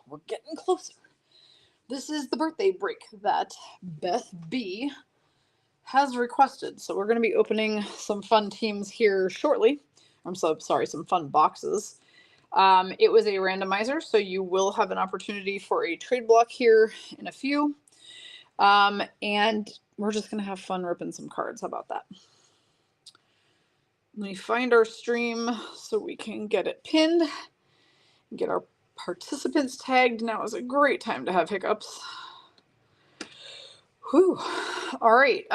We're getting closer. This is the birthday break that Beth B has requested. So we're going to be opening some fun teams here shortly. I'm so sorry, some fun boxes. It was a randomizer, so you will have an opportunity for a trade block here in a few. And we're just going to have fun ripping some cards. How about that? Let me find our stream so we can get it pinned. Get our participants tagged. Now is a great time to have hiccups. Whew. All right.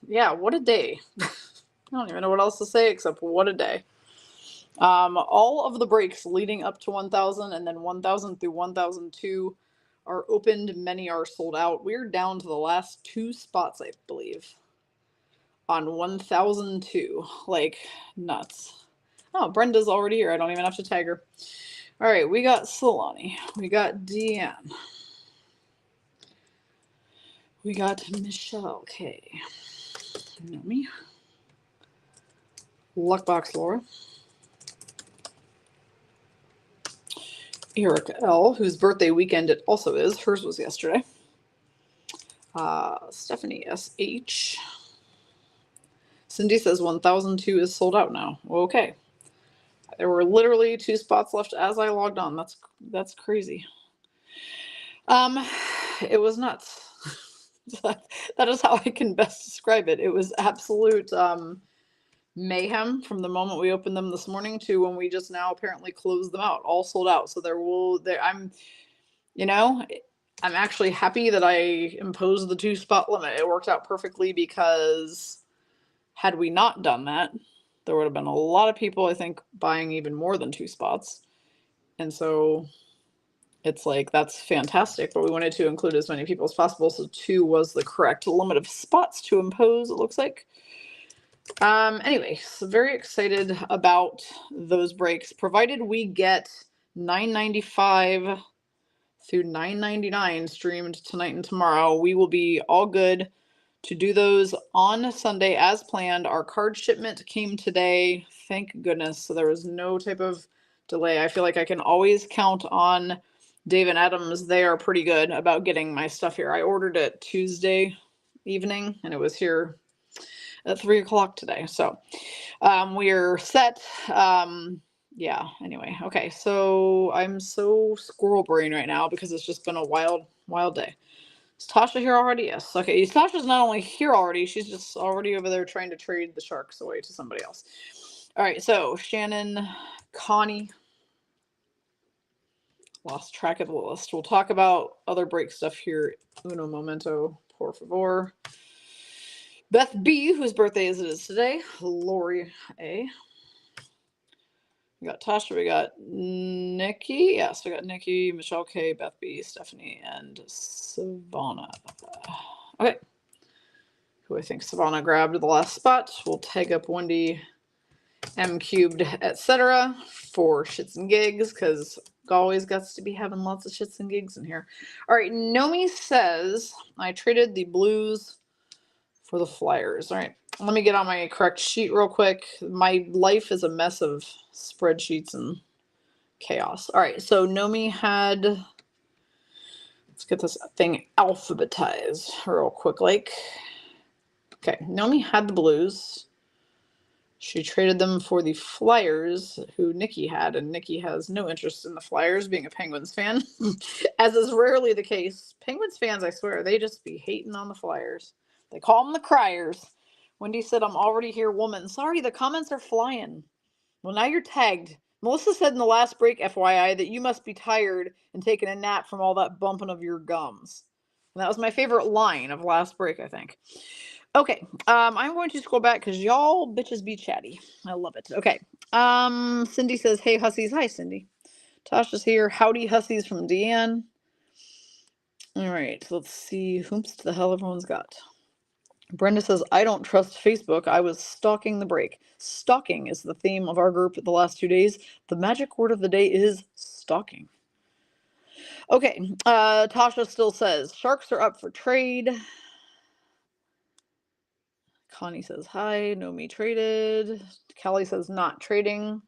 Yeah, what a day. I don't even know what else to say except what a day. All of the breaks leading up to 1000 and then 1000 through 1002 are opened. Many are sold out. We're down to the last 2 spots, I believe, on 1002. Like, nuts. Oh, Brenda's already here. I don't even have to tag her. All right, we got Solani. We got Deanne. We got Michelle K. Nomi. Luckbox Laura. Erica L., whose birthday weekend it also is. Hers was yesterday. Stephanie S.H. Cindy says 1002 is sold out now. Okay. There were literally 2 spots left as I logged on. That's crazy. It was nuts. That is how I can best describe it. It was absolute mayhem from the moment we opened them this morning to when we just now apparently closed them out. All sold out. So I'm actually happy that I imposed the 2 spot limit. It worked out perfectly because had we not done that, there would have been a lot of people, I think, buying even more than 2 spots. And so it's like, that's fantastic, but we wanted to include as many people as possible. So 2 was the correct limit of spots to impose, it looks like. Anyway, so very excited about those breaks, provided we get 995 through 999 streamed tonight and tomorrow. We will be all good to do those on Sunday as planned. Our card shipment came today, thank goodness, so there was no type of delay. I feel like I can always count on Dave and Adams. They are pretty good about getting my stuff here. I ordered it Tuesday evening and it was here at 3 o'clock today. So we're set. Yeah, anyway. Okay, so I'm so squirrel brain right now because it's just been a wild day. Is Tasha here already? Yes. Okay, Tasha's not only here already, she's just already over there trying to trade the sharks away to somebody else. All right, so Shannon, Connie. Lost track of the list. We'll talk about other break stuff here. Uno momento, por favor. Beth B., whose birthday it is today. Lori A. We got Tasha, we got Nikki. Yes, we got Nikki, Michelle K, Beth B, Stephanie, and Savannah. Okay. Who I think Savannah grabbed the last spot. We'll tag up Wendy, M cubed, etc. for shits and gigs, because always got to be having lots of shits and gigs in here. All right, Nomi says, I traded the blues for the Flyers. All right, let me get on my correct sheet real quick. My life is a mess of spreadsheets and chaos. All right, so Nomi had, let's get this thing alphabetized real quick. Okay, Nomi had the blues. She traded them for the Flyers, who Nikki had, and Nikki has no interest in the Flyers, being a Penguins fan, as is rarely the case. Penguins fans, I swear, they just be hating on the Flyers. They call them the Criers. Wendy said, I'm already here, woman. Sorry, the comments are flying. Well, now you're tagged. Melissa said in the last break, FYI, that you must be tired and taking a nap from all that bumping of your gums. And that was my favorite line of last break, I think. Okay, I'm going to scroll back because y'all bitches be chatty. I love it. Okay, Cindy says, hey, hussies. Hi, Cindy. Tasha's here. Howdy, hussies from Deanne. All right, let's see whomst the hell everyone's got. Brenda says, I don't trust Facebook. I was stalking the break. Stalking is the theme of our group the last 2 days. The magic word of the day is stalking. Okay, Tasha still says, sharks are up for trade. Connie says, hi, no me traded. Kelly says, not trading.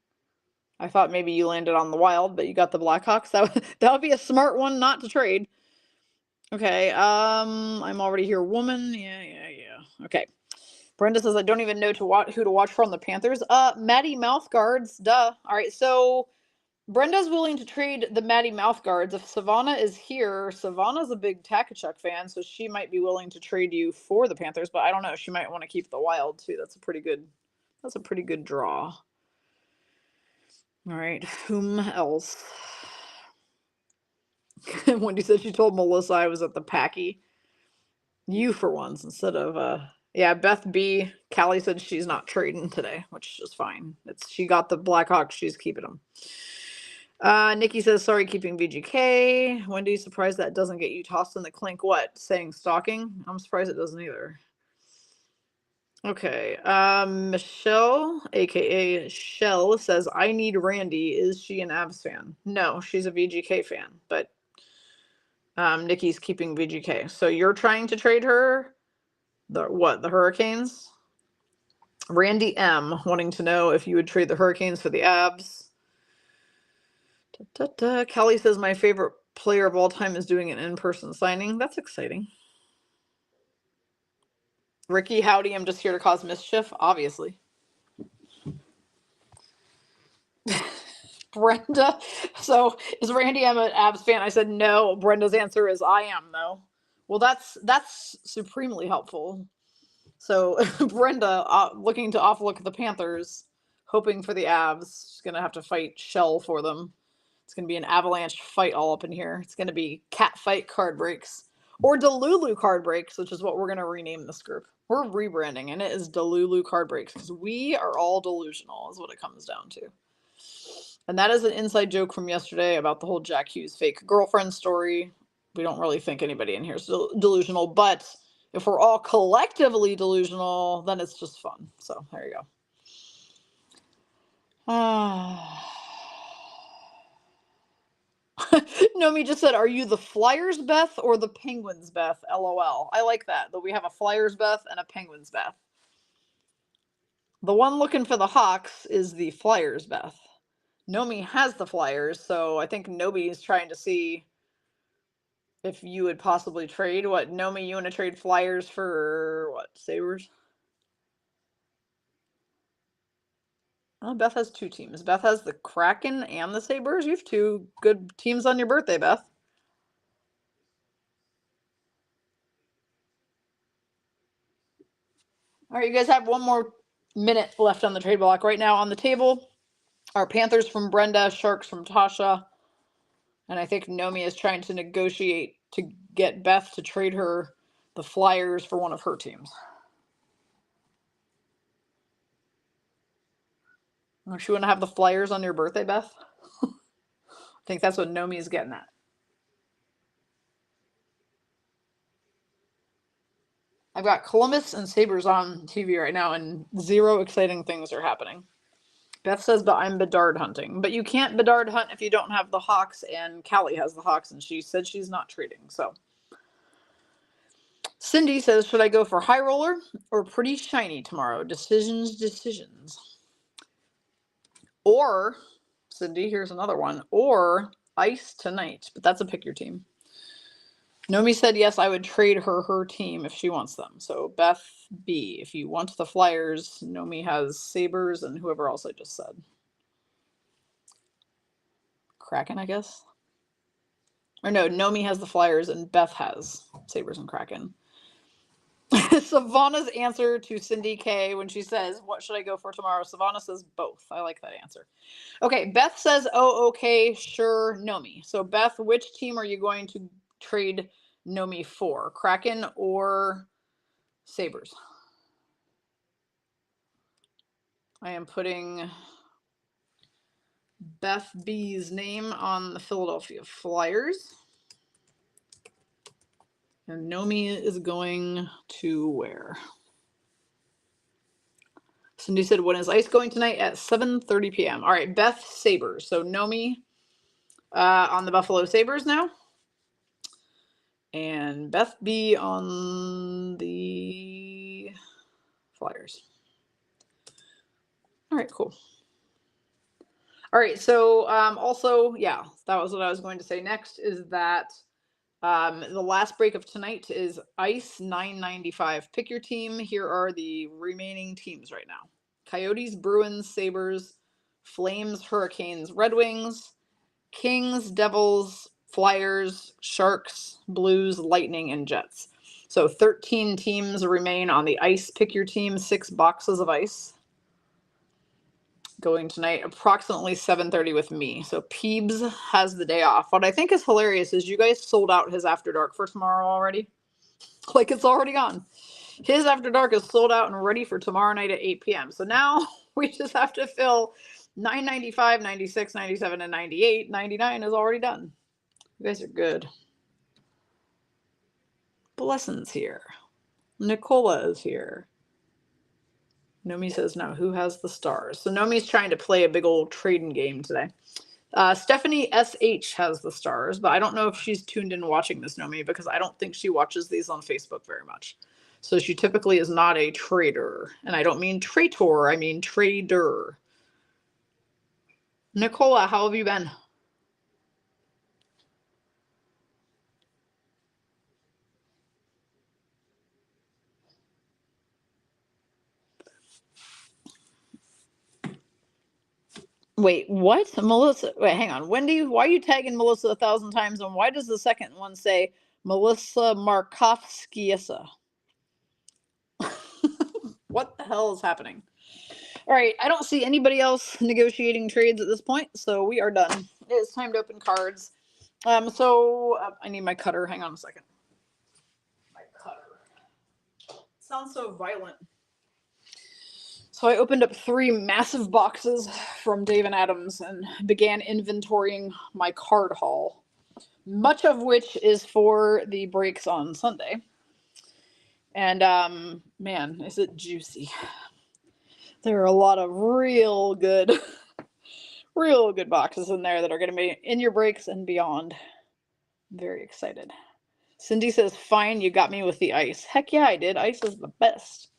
I thought maybe you landed on the Wild, but you got the Blackhawks. That would be a smart one not to trade. Okay, I'm already here, woman. Yeah. Okay. Brenda says I don't even know who to watch for on the Panthers. Maddie Mouthguards, duh. All right, so Brenda's willing to trade the Maddie Mouthguards. If Savannah is here, Savannah's a big Takachuk fan, so she might be willing to trade you for the Panthers, but I don't know. She might want to keep the Wild too. That's a pretty good draw. All right, whom else? Wendy said she told Melissa I was at the Packy. You for once instead of yeah, Beth B. Callie said she's not trading today, which is fine. She got the Blackhawks, she's keeping them. Nikki says sorry keeping VGK. Wendy, surprised that doesn't get you tossed in the clink. What? Saying stalking? I'm surprised it doesn't either. Okay. Michelle, aka Shell, says I need Randy. Is she an Avs fan? No, she's a VGK fan, but Nikki's keeping VGK. So you're trying to trade her? The Hurricanes? Randy M wanting to know if you would trade the Hurricanes for the Avs. Kelly says my favorite player of all time is doing an in-person signing. That's exciting. Ricky, howdy, I'm just here to cause mischief, obviously. Brenda, so is Randy M an Avs fan? I said no. Brenda's answer is I am, though. Well, that's supremely helpful. So Brenda, looking to offlook the Panthers, hoping for the Avs. She's going to have to fight Shell for them. It's going to be an avalanche fight all up in here. It's going to be cat fight card breaks. Or Delulu card breaks, which is what we're going to rename this group. We're rebranding, and it is Delulu card breaks, because we are all delusional, is what it comes down to. And that is an inside joke from yesterday about the whole Jack Hughes fake girlfriend story. We don't really think anybody in here is delusional, but if we're all collectively delusional, then it's just fun. So there you go. Nomi just said, are you the Flyers Beth or the Penguins Beth? LOL. I like that we have a Flyers Beth and a Penguins Beth. The one looking for the Hawks is the Flyers Beth. Nomi has the Flyers, so I think Nomi is trying to see if you would possibly trade. What, Nomi, you want to trade Flyers for what, Sabres? Oh, Beth has two teams. Beth has the Kraken and the Sabres. You have two good teams on your birthday, Beth. All right, you guys have one more minute left on the trade block. Right now on the table are Panthers from Brenda, Sharks from Tasha, and I think Nomi is trying to negotiate to get Beth to trade her the Flyers for one of her teams. Don't you want to have the Flyers on your birthday, Beth? I think that's what Nomi is getting at. I've got Columbus and Sabres on TV right now, and zero exciting things are happening. Beth says, but I'm Bedard hunting. But you can't Bedard hunt if you don't have the Hawks, and Callie has the Hawks, and she said she's not trading. So Cindy says, should I go for high roller or pretty shiny tomorrow? Decisions. Or, Cindy, here's another one, or ice tonight. But that's a pick your team. Nomi said, yes, I would trade her team if she wants them. So Beth B, if you want the Flyers, Nomi has Sabres and whoever else I just said. Kraken, I guess? Or no, Nomi has the Flyers and Beth has Sabres and Kraken. Savannah's answer to Cindy K when she says, what should I go for tomorrow? Savannah says both. I like that answer. Okay, Beth says, oh, okay, sure, Nomi. So Beth, which team are you going to trade Nomi for? Kraken or Sabres? I am putting Beth B's name on the Philadelphia Flyers. And Nomi is going to where? Cindy said, when is ice going tonight? At 7:30 p.m. All right, Beth, Sabres. So Nomi on the Buffalo Sabres now. And Beth B on the Flyers. All right, cool. All right, so also, yeah, that was what I was going to say next, is that the last break of tonight is Ice 995. Pick your team. Here are the remaining teams right now: Coyotes, Bruins, Sabres, Flames, Hurricanes, Red Wings, Kings, Devils, Flyers, Sharks, Blues, Lightning, and Jets. So 13 teams remain on the ice. Pick your team, 6 boxes of ice going tonight, approximately 7:30 with me. So Peebs has the day off. What I think is hilarious is you guys sold out his After Dark for tomorrow already. Like, it's already gone. His After Dark is sold out and ready for tomorrow night at 8 p.m. So now we just have to fill 995, 96, 97, and 98. 99 is already done. You guys are good. Blessing's here. Nicola is here. Nomi says, now who has the stars? So Nomi's trying to play a big old trading game today. Stephanie SH has the stars, but I don't know if she's tuned in watching this, Nomi, because I don't think she watches these on Facebook very much. So she typically is not a trader. And I don't mean traitor, I mean trader. Nicola, how have you been? Wait, what? Melissa, wait, hang on. Wendy, why are you tagging Melissa 1,000 times? And why does the second one say Melissa Markovskiesa? What the hell is happening? All right, I don't see anybody else negotiating trades at this point, so we are done. It is time to open cards. I need my cutter. Hang on a second. My cutter. It sounds so violent. So I opened up 3 massive boxes from Dave and Adams and began inventorying my card haul, much of which is for the breaks on Sunday. And man, is it juicy. There are a lot of real good boxes in there that are going to be in your breaks and beyond. Very excited. Cindy says, fine, you got me with the ice. Heck yeah, I did. Ice is the best.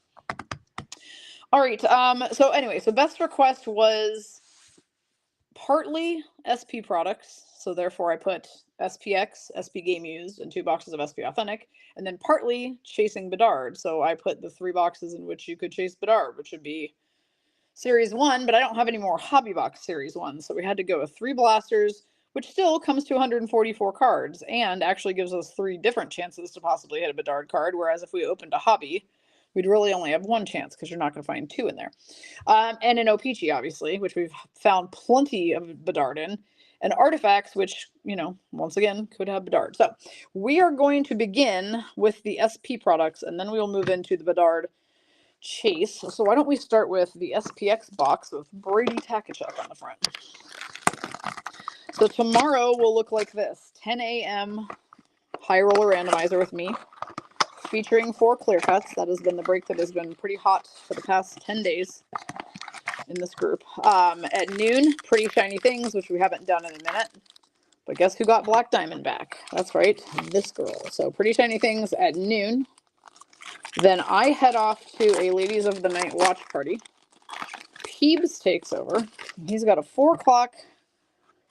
All right. So Beth's request was partly SP products. So therefore I put SPX, SP Game Used, and 2 boxes of SP Authentic, and then partly chasing Bedard. So I put the 3 boxes in which you could chase Bedard, which would be Series 1, but I don't have any more Hobby Box Series 1. So we had to go with 3 blasters, which still comes to 144 cards and actually gives us 3 different chances to possibly hit a Bedard card, whereas if we opened a Hobby, we'd really only have 1 chance because you're not going to find 2 in there. And an O-Pee-Chee, obviously, which we've found plenty of Bedard in, and artifacts, which, you know, once again, could have Bedard. So we are going to begin with the SP products, and then we will move into the Bedard chase. So why don't we start with the SPX box with Brady Takachuk on the front. So tomorrow will look like this: 10 a.m. high roller randomizer with me, featuring 4 clear cuts. That has been the break that has been pretty hot for the past 10 days in this group. At noon, Pretty Shiny Things, which we haven't done in a minute. But guess who got Black Diamond back? That's right, this girl. So Pretty Shiny Things at noon. Then I head off to a Ladies of the Night watch party. Peebs takes over. He's got a 4 o'clock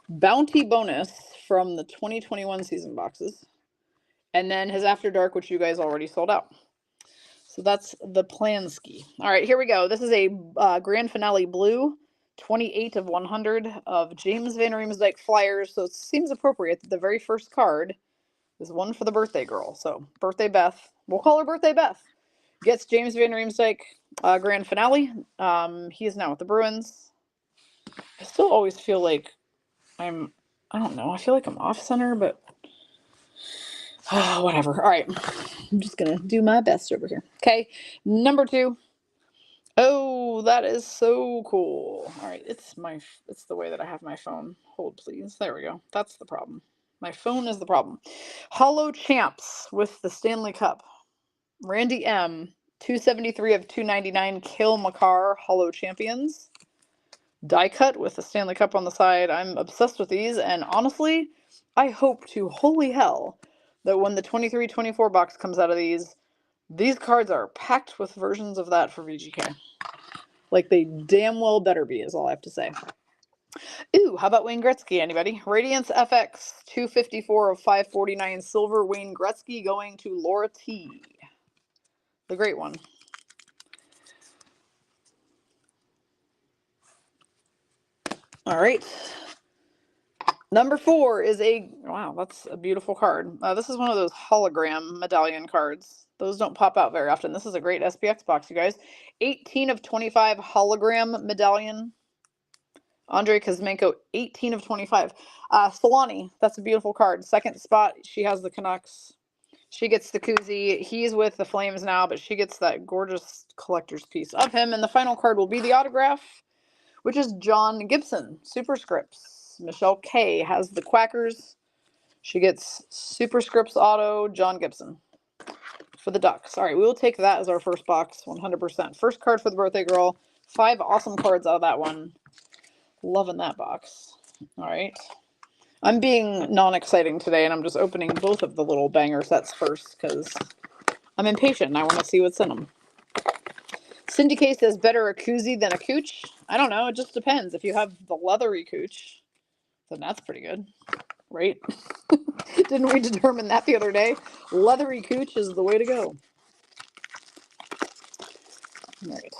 bounty bonus from the 2021 season boxes. And then his After Dark, which you guys already sold out. So that's the plan ski. All right, here we go. This is a grand finale blue, 28 of 100 of James Van Riemsdyk Flyers. So it seems appropriate that the very first card is one for the birthday girl. So Birthday Beth, we'll call her Birthday Beth, gets James Van Riemsdyk grand finale. He is now with the Bruins. I still always feel like I don't know, I feel like I'm off center, but whatever. All right, I'm just gonna do my best over here. Okay, number 2. Oh, that is so cool. All right, it's the way that I have my phone. Hold, please. There we go. That's the problem. My phone is the problem. Holo Champs with the Stanley Cup. Randy M. 273 of 299. Cale Makar Holo Champions. Die cut with the Stanley Cup on the side. I'm obsessed with these, and honestly, I hope to holy hell that when the 23-24 box comes out of these cards are packed with versions of that for VGK. Like, they damn well better be, is all I have to say. Ooh, how about Wayne Gretzky? Anybody? Radiance FX 254 of 549 silver. Wayne Gretzky going to Laura T. The great one. All right. Number 4 is wow, that's a beautiful card. This is one of those hologram medallion cards. Those don't pop out very often. This is a great SPX box, you guys. 18 of 25 hologram medallion. Andrei Kuzmenko, 18 of 25. Solani, that's a beautiful card. Second spot, she has the Canucks. She gets the koozie. He's with the Flames now, but she gets that gorgeous collector's piece of him. And the final card will be the autograph, which is John Gibson, Superscripts. Michelle K has the Quackers. She gets Superscripts auto, John Gibson for the Ducks. All right, we will take that as our first box, 100%. First card for the birthday girl. 5 awesome cards out of that one. Loving that box. All right. I'm being non-exciting today, and I'm just opening both of the little banger sets first because I'm impatient and I want to see what's in them. Cindy K says, better a koozie than a cooch. I don't know. It just depends. If you have the leathery cooch, then that's pretty good, right? Didn't we determine that the other day? Leathery cooch is the way to go. All right.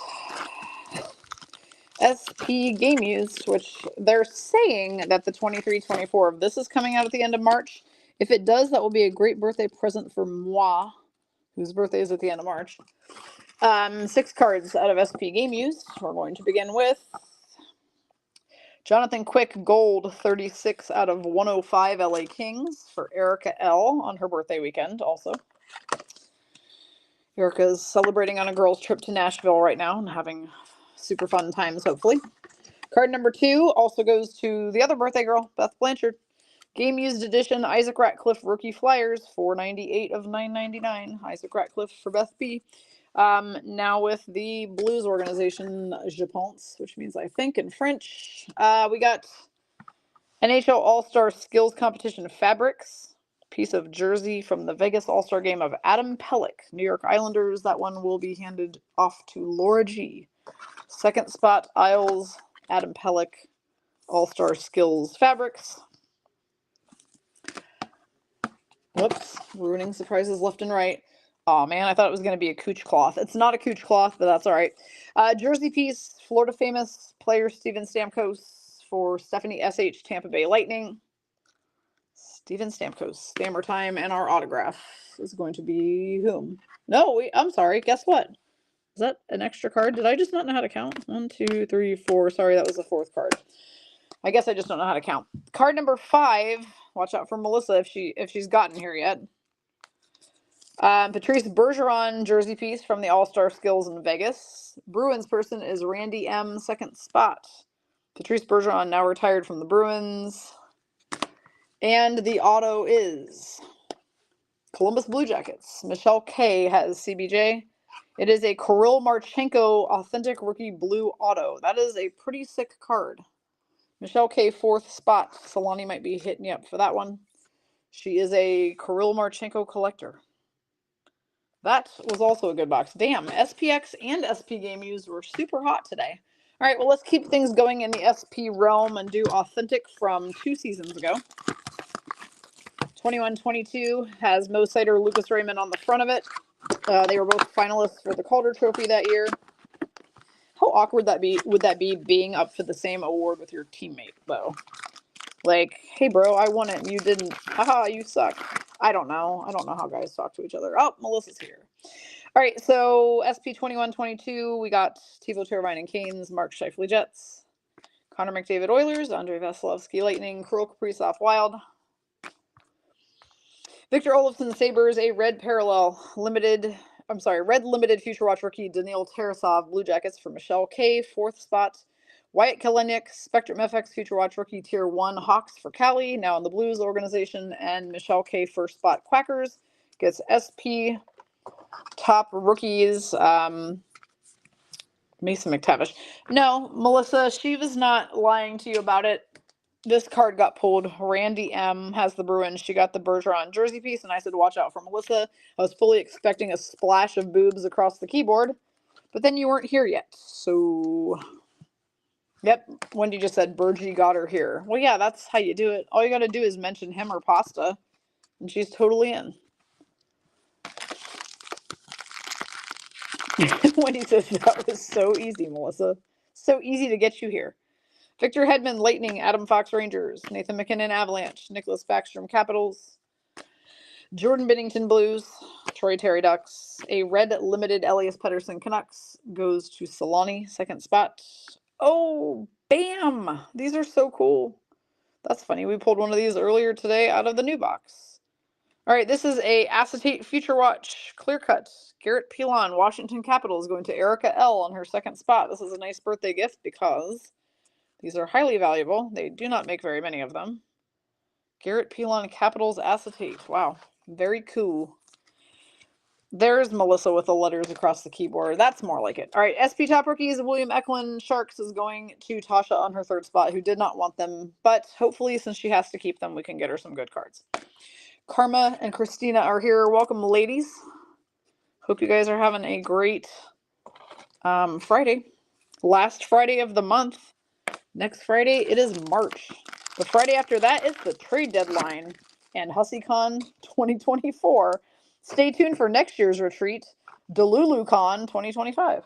SP Game Used, which they're saying that the 23-24 of this is coming out at the end of March. If it does, that will be a great birthday present for moi, whose birthday is at the end of March. 6 cards out of SP Game Used. We're going to begin with Jonathan Quick Gold, 36 out of 105 LA Kings for Erica L. on her birthday weekend also. Erica's celebrating on a girls' trip to Nashville right now and having super fun times, hopefully. Card number 2 also goes to the other birthday girl, Beth Blanchard. Game Used Edition, Isaac Ratcliffe Rookie Flyers, 498 of 999. Isaac Ratcliffe for Beth B. Now with the Blues organization, Je pense, which means I think in French. We got NHL All-Star Skills Competition Fabrics. Piece of jersey from the Vegas All-Star Game of Adam Pelech, New York Islanders. That one will be handed off to Laura G. Second spot, Isles, Adam Pelech, All-Star Skills Fabrics. Whoops, ruining surprises left and right. Oh man, I thought it was going to be a cooch cloth. It's not a cooch cloth, but that's all right. Jersey piece, Florida famous player Steven Stamkos for Stephanie S.H. Tampa Bay Lightning. Steven Stamkos, Stammer time, and our autograph is going to be whom? No, I'm sorry. Guess what? Is that an extra card? Did I just not know how to count? 1, 2, 3, 4. Sorry, that was the 4th card. I guess I just don't know how to count. Card number 5. Watch out for Melissa if she's gotten here yet. Patrice Bergeron jersey piece from the All-Star Skills in Vegas. Bruins person is Randy M. Second spot. Patrice Bergeron now retired from the Bruins. And the auto is Columbus Blue Jackets. Michelle K has CBJ. It is a Kirill Marchenko Authentic Rookie Blue Auto. That is a pretty sick card. Michelle K, 4th spot. Solani might be hitting you up for that one. She is a Kirill Marchenko collector. That was also a good box. Damn, SPX and SP Game Used were super hot today. All right, well, let's keep things going in the SP realm and do Authentic from 2 seasons ago. 21-22 has Mo Sider, Lucas Raymond on the front of it. They were both finalists for the Calder Trophy that year. How awkward would that be being up for the same award with your teammate, though? Like, hey, bro, I won it and you didn't. Haha, you suck. I don't know. I don't know how guys talk to each other. Oh, Melissa's here. All right, so SP 21-22, we got Teuvo Teravainen and Canes, Mark Scheifele Jets, Connor McDavid Oilers, Andrei Vasilevsky Lightning, Kirill Kaprizov Wild, Victor Olofsson Sabres, a red limited Future Watch rookie, Daniil Tarasov Blue Jackets for Michelle K, 4th spot. Wyatt Kalenic, Spectrum FX Future Watch rookie Tier 1 Hawks for Cali, now in the Blues organization, and Michelle K, 1st spot Quackers, gets SP top rookies, Mason McTavish. No, Melissa, she was not lying to you about it. This card got pulled. Randy M has the Bruins. She got the Bergeron jersey piece, and I said, watch out for Melissa. I was fully expecting a splash of boobs across the keyboard, but then you weren't here yet, so Yep, Wendy just said Burgie got her here. Well, yeah, that's how you do it. All you got to do is mention him or pasta, and she's totally in. Wendy says that was so easy, Melissa. So easy to get you here. Victor Hedman, Lightning. Adam Fox, Rangers. Nathan McKinnon, Avalanche. Nicholas Backstrom, Capitals. Jordan Binnington, Blues. Troy Terry, Ducks. A red limited Elias Pettersson, Canucks. Goes to Solani, second spot. Oh, bam! These are so cool. That's funny. We pulled one of these earlier today out of the new box. All right, this is a Acetate Future Watch clear cut. Garrett Pilon, Washington Capitals, going to Erica L on her second spot. This is a nice birthday gift because these are highly valuable. They do not make very many of them. Garrett Pilon, Capitals Acetate. Wow, very cool. There's Melissa with the letters across the keyboard. That's more like it. All right, SP Top Rookies, William Eklund, Sharks is going to Tasha on her third spot, who did not want them. But hopefully, since she has to keep them, we can get her some good cards. Karma and Christina are here. Welcome, ladies. Hope you guys are having a great Friday. Last Friday of the month. Next Friday, it is March. The Friday after that is the trade deadline and HusseyCon 2024. Stay tuned for next year's retreat, DeluluCon 2025.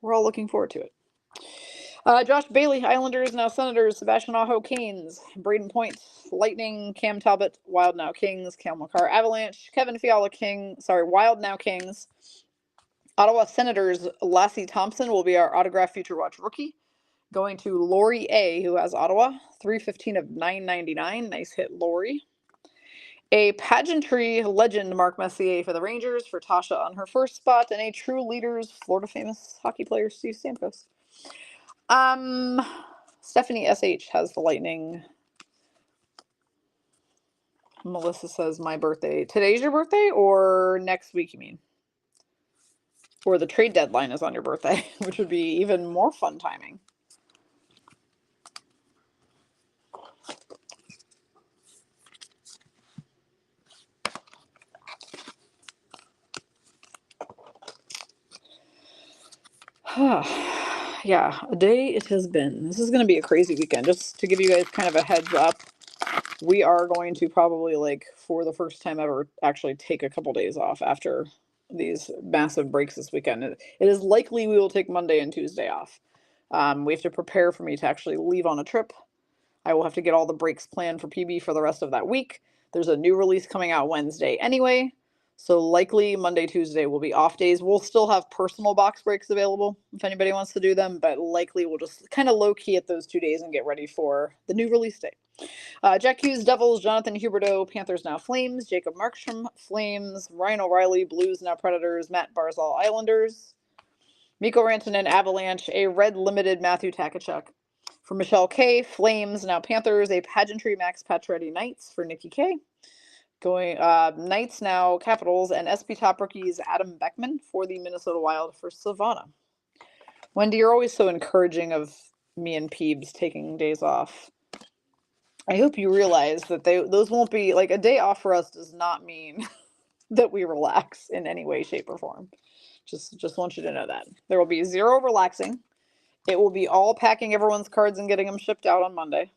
We're all looking forward to it. Josh Bailey, Islanders, now Senators. Sebastian Aho, Canes. Braden Point, Lightning. Cam Talbot, Wild, now Kings. Cam McCarr, Avalanche. Kevin Fiala, Wild, now Kings. Ottawa Senators, Lassie Thompson will be our autograph Future Watch rookie. Going to Lori A, who has Ottawa. 315 of 999. Nice hit, Lori. A pageantry legend, Mark Messier for the Rangers, for Tasha on her first spot. And a True Leaders, Florida famous hockey player, Steve Stamkos. Stephanie SH has the Lightning. Melissa says my birthday. Today's your birthday or next week, you mean? Or the trade deadline is on your birthday, which would be even more fun timing. Yeah, a day it has been. This is going to be a crazy weekend. Just to give you guys kind of a heads up, we are going to probably, like, for the first time ever, actually take a couple days off after these massive breaks this weekend. It is likely we will take Monday and Tuesday off. We have to prepare for me to actually leave on a trip. I will have to get all the breaks planned for PB for the rest of that week. There's a new release coming out Wednesday anyway. So likely Monday, Tuesday will be off days. We'll still have personal box breaks available if anybody wants to do them, but likely we'll just kind of low-key at those 2 days and get ready for the new release date. Jack Hughes, Devils. Jonathan Huberdeau, Panthers, now Flames. Jacob Markstrom, Flames. Ryan O'Reilly, Blues, now Predators. Matt Barzal, Islanders. Mikko Rantanen, Avalanche. A red limited Matthew Tkachuk. For Michelle K, Flames, now Panthers. A pageantry Max Pacioretty, Knights for Nikki K. Going Knights, now Capitals. And SP Top Rookies, Adam Beckman for the Minnesota Wild for Savannah. Wendy, you're always so encouraging of me and Peebs taking days off. I hope you realize that those won't be, like, a day off for us does not mean that we relax in any way, shape, or form. Just want you to know that. There will be zero relaxing. It will be all packing everyone's cards and getting them shipped out on Monday.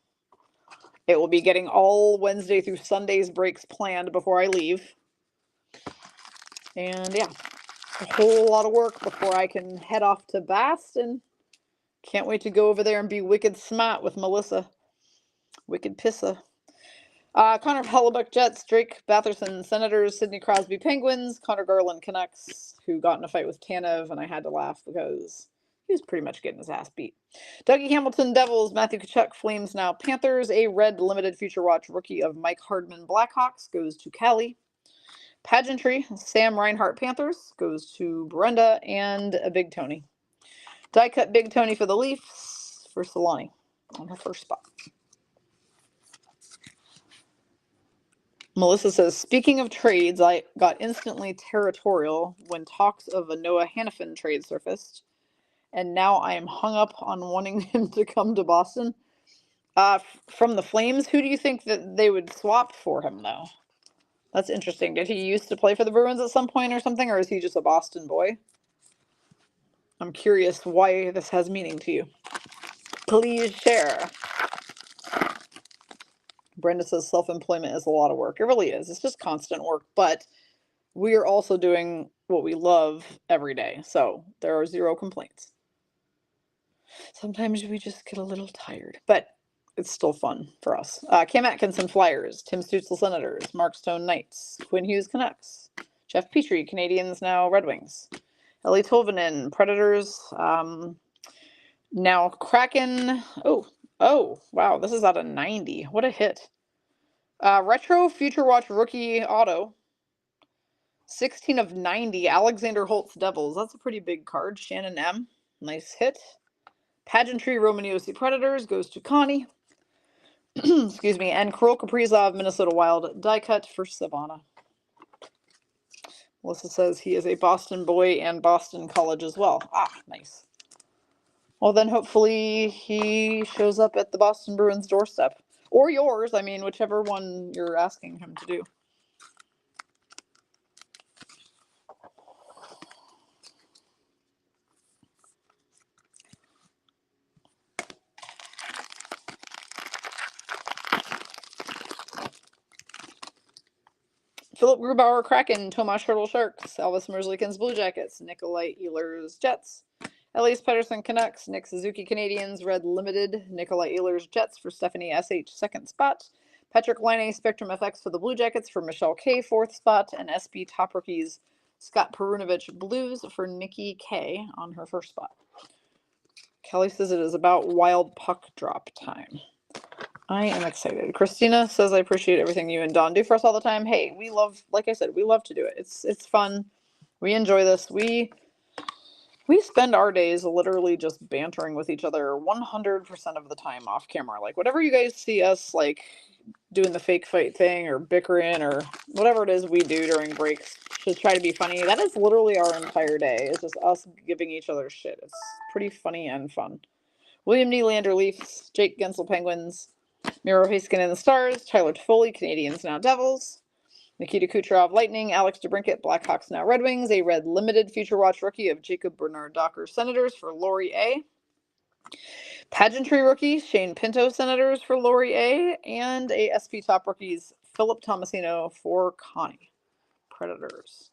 It will be getting all Wednesday through Sunday's breaks planned before I leave. And yeah, a whole lot of work before I can head off to Boston. Can't wait to go over there and be wicked smart with Melissa. Wicked pissa. Connor Hellebuck, Jets. Drake Batherson, Senators. Sidney Crosby, Penguins. Connor Garland, Canucks, who got in a fight with Tanev, and I had to laugh because he was pretty much getting his ass beat. Dougie Hamilton, Devils. Matthew Tkachuk, Flames, now Panthers. A red limited Future Watch rookie of Mike Hardman, Blackhawks, goes to Cali. Pageantry, Sam Reinhart, Panthers, goes to Brenda. And a Big Tony. Die cut Big Tony for the Leafs for Solani on her first spot. Melissa says, speaking of trades, I got instantly territorial when talks of a Noah Hannafin trade surfaced, and now I am hung up on wanting him to come to Boston. From the Flames, who do you think that they would swap for him, though? That's interesting. Did he used to play for the Bruins at some point or something, or is he just a Boston boy? I'm curious why this has meaning to you. Please share. Brenda says self-employment is a lot of work. It really is. It's just constant work, but we are also doing what we love every day. So there are zero complaints. Sometimes we just get a little tired, but it's still fun for us. Cam Atkinson Flyers, Tim Stutzel Senators, Mark Stone Knights, Quinn Hughes Canucks, Jeff Petrie Canadians now Red Wings, Ellie Tolvanen Predators, now Kraken. Oh, wow, this is out of 90. What a hit. Retro Future Watch rookie auto. 16 of 90. Alexander Holtz Devils. That's a pretty big card. Shannon M. Nice hit. Pageantry Romaniosi Predators goes to Connie. Excuse me. And Kirill Kaprizov Minnesota Wild die cut for Savannah. Melissa says he is a Boston boy and Boston College as well. Nice. Well, then hopefully he shows up at the Boston Bruins doorstep. Or yours. I mean, whichever one you're asking him to do. Philip Grubauer Kraken, Tomas Hertl Sharks, Elvis Merzlikins Blue Jackets, Nikolai Ehlers Jets, Elias Pettersson Canucks, Nick Suzuki Canadians, Red Limited, Nikolai Ehlers Jets for Stephanie SH second spot, Patrick Laine Spectrum FX for the Blue Jackets for Michelle K fourth spot, and SB Top Rookies Scott Perunovich Blues for Nikki K on her first spot. Kelly says it is about wild puck drop time. I am excited. Christina says, I appreciate everything you and Dawn do for us all the time. Hey, we love, like I said, we love to do it. It's fun. We enjoy this. We spend our days literally just bantering with each other 100% of the time off camera. Like, whatever you guys see us, like, doing the fake fight thing or bickering or whatever it is we do during breaks to try to be funny, that is literally our entire day. It's just us giving each other shit. It's pretty funny and fun. William Nylander Leafs, Jake Gensel Penguins, Miro Heiskanen the Stars, Tyler Toffoli, Canadians now Devils, Nikita Kucherov Lightning, Alex DeBrincat Blackhawks now Red Wings, a Red Limited Future Watch rookie of Jacob Bernard Docker Senators for Lori A. Pageantry rookie Shane Pinto Senators for Lori A. And a SP Top Rookies Philip Tomasino for Connie Predators.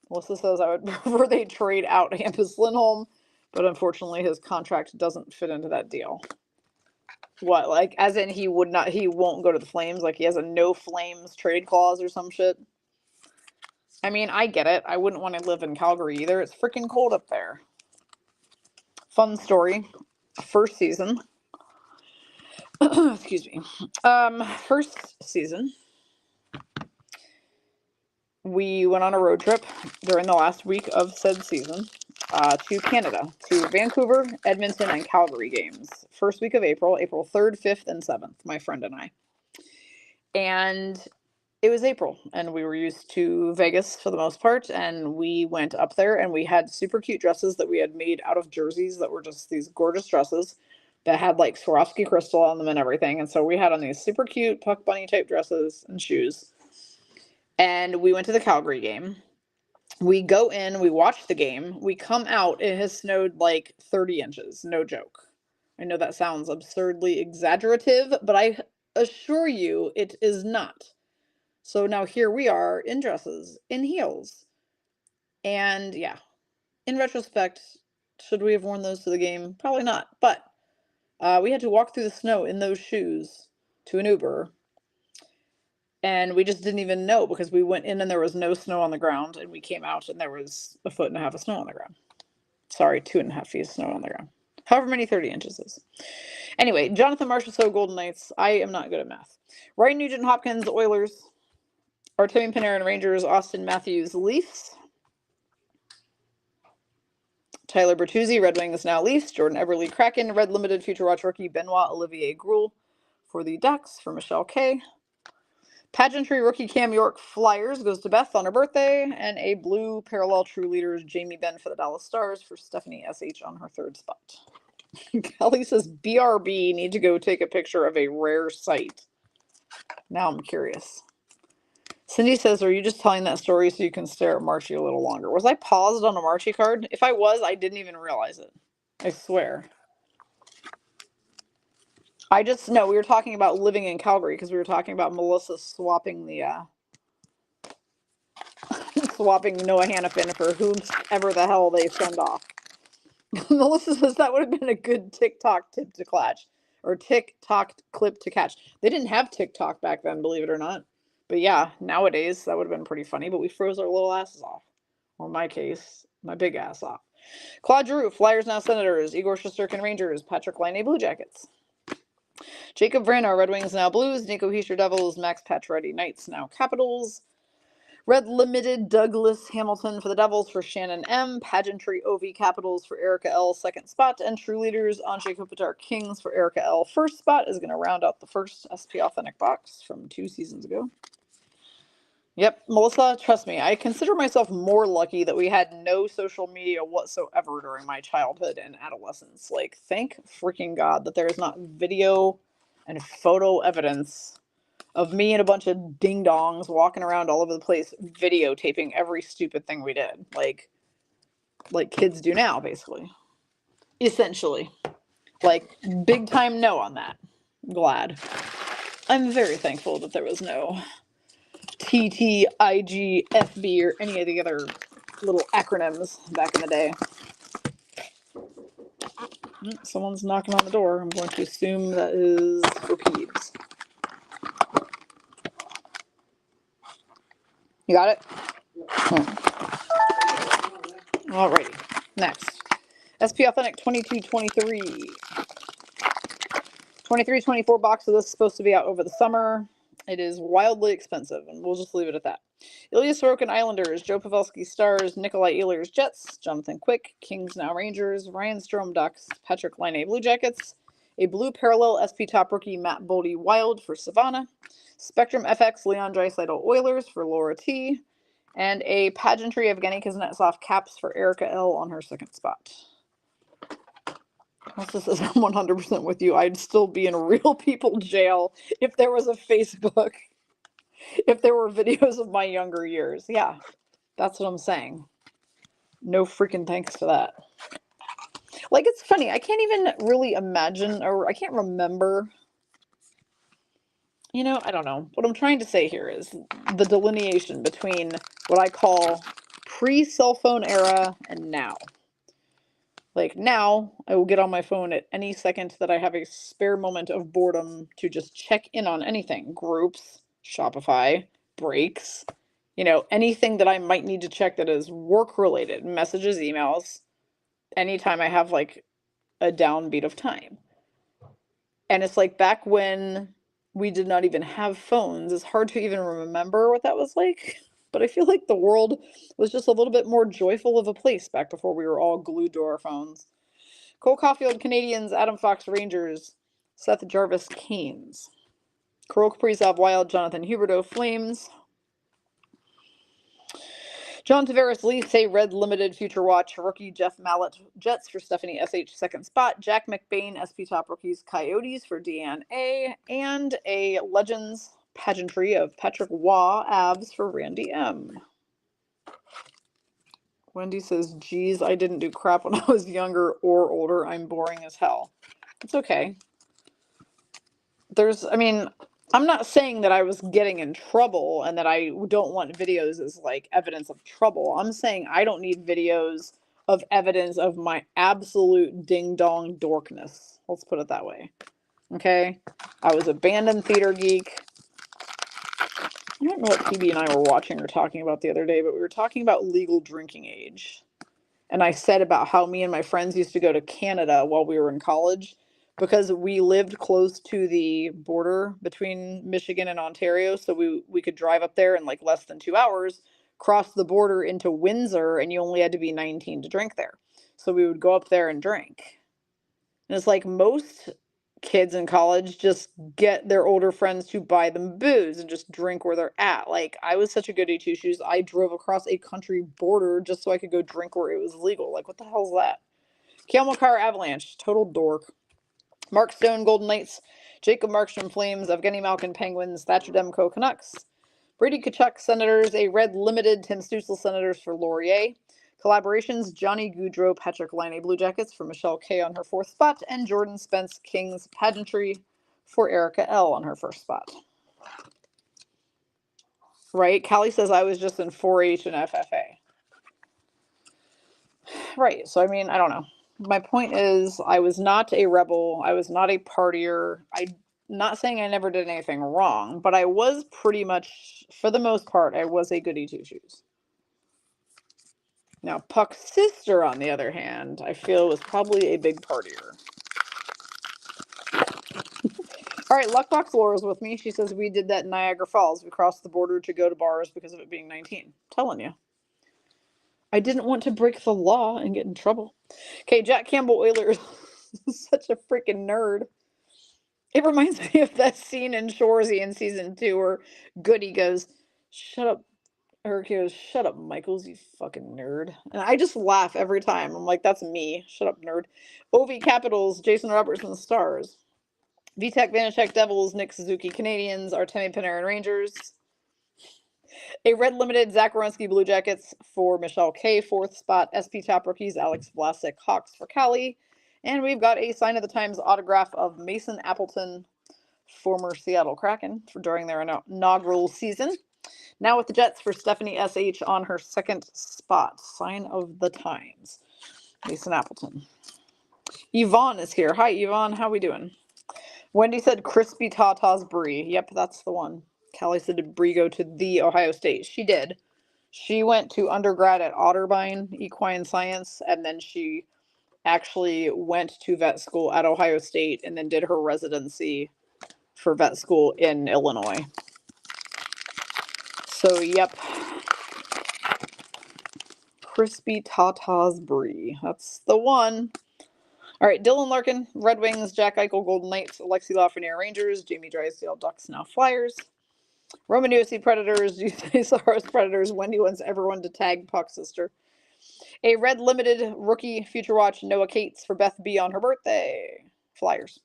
Melissa says I would prefer they trade out Hampus Lindholm, but unfortunately his contract doesn't fit into that deal. What, like, as in he won't go to the Flames? Like, he has a no Flames trade clause or some shit? I mean, I get it. I wouldn't want to live in Calgary either. It's freaking cold up there. Fun story. First season. Excuse me. First season. We went on a road trip during the last week of said season to Canada, to Vancouver, Edmonton, and Calgary games. First week of April 3rd, 5th, and 7th, my friend and I. And it was April, and we were used to Vegas for the most part, and we went up there, and we had super cute dresses that we had made out of jerseys that were just these gorgeous dresses that had, like, Swarovski crystal on them and everything. And so we had on these super cute Puck Bunny type dresses and shoes. And we went to the Calgary game. We go in, we watch the game, we come out, it has snowed like 30 inches, no joke. I know that sounds absurdly exaggerative, but I assure you it is not. So now here we are in dresses, in heels. And yeah, in retrospect, should we have worn those to the game? Probably not. But we had to walk through the snow in those shoes to an Uber. And we just didn't even know because we went in and there was no snow on the ground. And we came out and there was 1.5 feet of snow on the ground. Sorry, 2.5 feet of snow on the ground. However many 30 inches is. Anyway, Jonathan Marchessault, Golden Knights. I am not good at math. Ryan Nugent Hopkins, Oilers. Artemi Panarin, Rangers. Austin Matthews, Leafs. Tyler Bertuzzi, Red Wings now Leafs. Jordan Eberle, Kraken. Red Limited Future Watch rookie Benoit Olivier Groulx for the Ducks for Michelle K. Pageantry rookie Cam York Flyers goes to Beth on her birthday. And a blue parallel true leaders Jamie Benn for the Dallas Stars for Stephanie SH on her third spot. Kelly says BRB need to go take a picture of a rare sight. Now I'm curious. Cindy says, are you just telling that story so you can stare at Marchie a little longer? Was I paused on a Marchie card? If I was, I didn't even realize it. I swear. No, we were talking about living in Calgary because we were talking about Melissa swapping the swapping Noah Hannafin for whomever the hell they send off. Melissa says that would have been a good TikTok tip to catch, or TikTok clip to catch. They didn't have TikTok back then, believe it or not. But yeah, nowadays that would have been pretty funny. But we froze our little asses off, or in my case, my big ass off. Claude Giroux, Flyers now Senators. Igor Shesterkin, Rangers. Patrick Laine, Blue Jackets. Jacob Vrana, Red Wings now Blues. Nico Hischier, Devils. Max Pacioretty, Knights now Capitals. Red Limited, Douglas Hamilton for the Devils for Shannon M. Pageantry OV Capitals for Erica L. Second spot. And True Leaders, Anjay Kopitar Kings for Erica L. First spot is going to round out the first SP Authentic box from 2 seasons ago. Yep, Melissa, trust me, I consider myself more lucky that we had no social media whatsoever during my childhood and adolescence. Like, thank freaking God that there is not video and photo evidence of me and a bunch of ding-dongs walking around all over the place videotaping every stupid thing we did. Like kids do now, basically. Essentially. Like, big time no on that. Glad. I'm very thankful that there was no TT, IG, FB, or any of the other little acronyms back in the day. Someone's knocking on the door. I'm going to assume that is for Peeves. You got it? Alrighty. Next. SP Authentic 2223. 23-24 box of this is supposed to be out over the summer. It is wildly expensive, and we'll just leave it at that. Ilya Sorokin Islanders, Joe Pavelski Stars, Nikolai Ehlers Jets, Jonathan Quick Kings now Rangers, Ryan Strome Ducks, Patrick Laine Blue Jackets, a blue parallel SP Top Rookie Matt Boldy Wild for Savannah, Spectrum FX Leon Draisaitl Oilers for Laura T, and a Pageantry of Evgeny Kuznetsov Caps for Erica L on her second spot. Melissa says, I'm 100% with you. I'd still be in real people jail if there was a Facebook, if there were videos of my younger years. Yeah, that's what I'm saying. No freaking thanks to that. Like, it's funny. I can't even really imagine, or I can't remember. You know, I don't know. What I'm trying to say here is the delineation between what I call pre-cell phone era and now. Like, now, I will get on my phone at any second that I have a spare moment of boredom to just check in on anything. Groups, Shopify, breaks, you know, anything that I might need to check that is work-related, messages, emails, anytime I have, like, a downbeat of time. And it's like back when we did not even have phones, it's hard to even remember what that was like. But I feel like the world was just a little bit more joyful of a place back before we were all glued to our phones. Cole Caulfield, Canadians. Adam Fox, Rangers. Seth Jarvis, Canes. Kirill Kaprizov, Wild. Jonathan Huberdeau, Flames. John Tavares, Leafs, a Red Limited Future Watch. Rookie Jeff Mallett, Jets for Stephanie SH, second spot. Jack McBain, SP Top Rookies, Coyotes for Deanne A. And a Legends Pageantry of Patrick Waugh, Avs for Randy M. Wendy says, geez, I didn't do crap when I was younger or older. I'm boring as hell. It's okay. I'm not saying that I was getting in trouble and that I don't want videos as like evidence of trouble. I'm saying I don't need videos of evidence of my absolute ding-dong dorkness. Let's put it that way. Okay? I was abandoned theater geek. I don't know what PB and I were watching or talking about the other day, but we were talking about legal drinking age. And I said about how me and my friends used to go to Canada while we were in college because we lived close to the border between Michigan and Ontario. So we could drive up there in like less than 2 hours, cross the border into Windsor, and you only had to be 19 to drink there. So we would go up there and drink. And it's like most kids in college just get their older friends to buy them booze and just drink where they're at. Like, I was such a goody two shoes. I drove across a country border just so I could go drink where it was legal. Like, what the hell's that? Cale Makar, Avalanche, total dork. Mark Stone, Golden Knights. Jacob Markstrom, Flames. Evgeny Malkin, Penguins. Thatcher Demko, Canucks. Brady Tkachuk, Senators. A Red Limited, Tim Stützle, Senators for Laurier. Collaborations, Johnny Gaudreau, Patrick Laine, Blue Jackets for Michelle K on her fourth spot, and Jordan Spence, Kings Pageantry for Erica L on her first spot. Right? Callie says I was just in 4-H and FFA. Right. So, I mean, I don't know. My point is, I was not a rebel. I was not a partier. I'm not saying I never did anything wrong, but I was pretty much, for the most part, I was a goody two-shoes. Now, Puck's sister, on the other hand, I feel was probably a big partier. All right, Luckbox Laura's with me. She says we did that in Niagara Falls. We crossed the border to go to bars because of it being 19. Telling you. I didn't want to break the law and get in trouble. Okay, Jack Campbell Oilers is such a freaking nerd. It reminds me of that scene in Shoresy in season 2 where Goody goes, "Shut up." Eric goes, "Shut up, Michaels, you fucking nerd." And I just laugh every time. I'm like, that's me. Shut up, nerd. OV Capitals, Jason Robertson Stars. VTech Vanacek Devils, Nick Suzuki Canadians, Artemi Panarin Rangers. A Red Limited, Zach Werenski Blue Jackets for Michelle K, 4th spot. SP Top Rookies, Alex Vlasic Hawks for Callie. And we've got a Sign of the Times autograph of Mason Appleton, former Seattle Kraken, during their inaugural season. Now with the Jets for Stephanie SH on her 2nd spot. Sign of the Times. Mason Appleton. Yvonne is here. Hi, Yvonne. How we doing? Wendy said Crispy Tata's Brie. Yep, that's the one. Callie said, did Brie go to the Ohio State? She did. She went to undergrad at Otterbein Equine Science, and then she actually went to vet school at Ohio State and then did her residency for vet school in Illinois. So, yep. Crispy Tata's Brie. That's the one. All right, Dylan Larkin, Red Wings, Jack Eichel, Golden Knights, Alexi Lafreniere, Rangers, Jamie Drysdale, Ducks, now Flyers. Roman USC Predators, UCSARS Predators. Wendy wants everyone to tag Puck's sister. A Red Limited rookie Future Watch, Noah Cates for Beth B on her birthday. Flyers.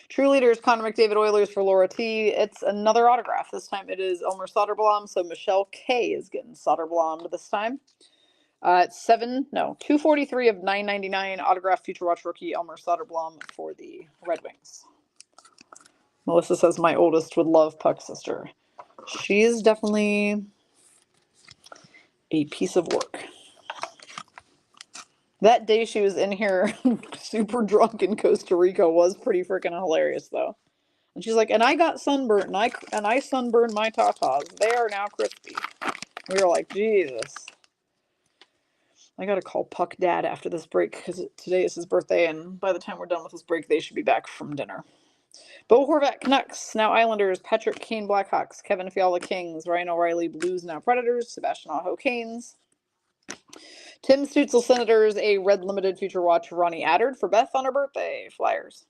True Leaders, Connor McDavid Oilers for Laura T. It's another autograph. This time it is Elmer Soderblom, so Michelle K is getting Soderblom this time. It's 243 of 999 autograph Future Watch rookie Elmer Soderblom for the Red Wings. Melissa says my oldest would love Puck's sister. She is definitely a piece of work. That day she was in here super drunk in Costa Rica was pretty freaking hilarious, though. And she's like, and I got sunburnt, and I sunburned my tatas. They are now crispy. We were like, Jesus. I gotta call Puck Dad after this break because today is his birthday, and by the time we're done with this break, they should be back from dinner. Bo Horvat Canucks, now Islanders. Patrick Kane Blackhawks. Kevin Fiala Kings. Ryan O'Reilly Blues, now Predators. Sebastian Aho Canes. Tim Stutzel Senators. A Red Limited Future Watch Ronnie Addard for Beth on her birthday. Flyers.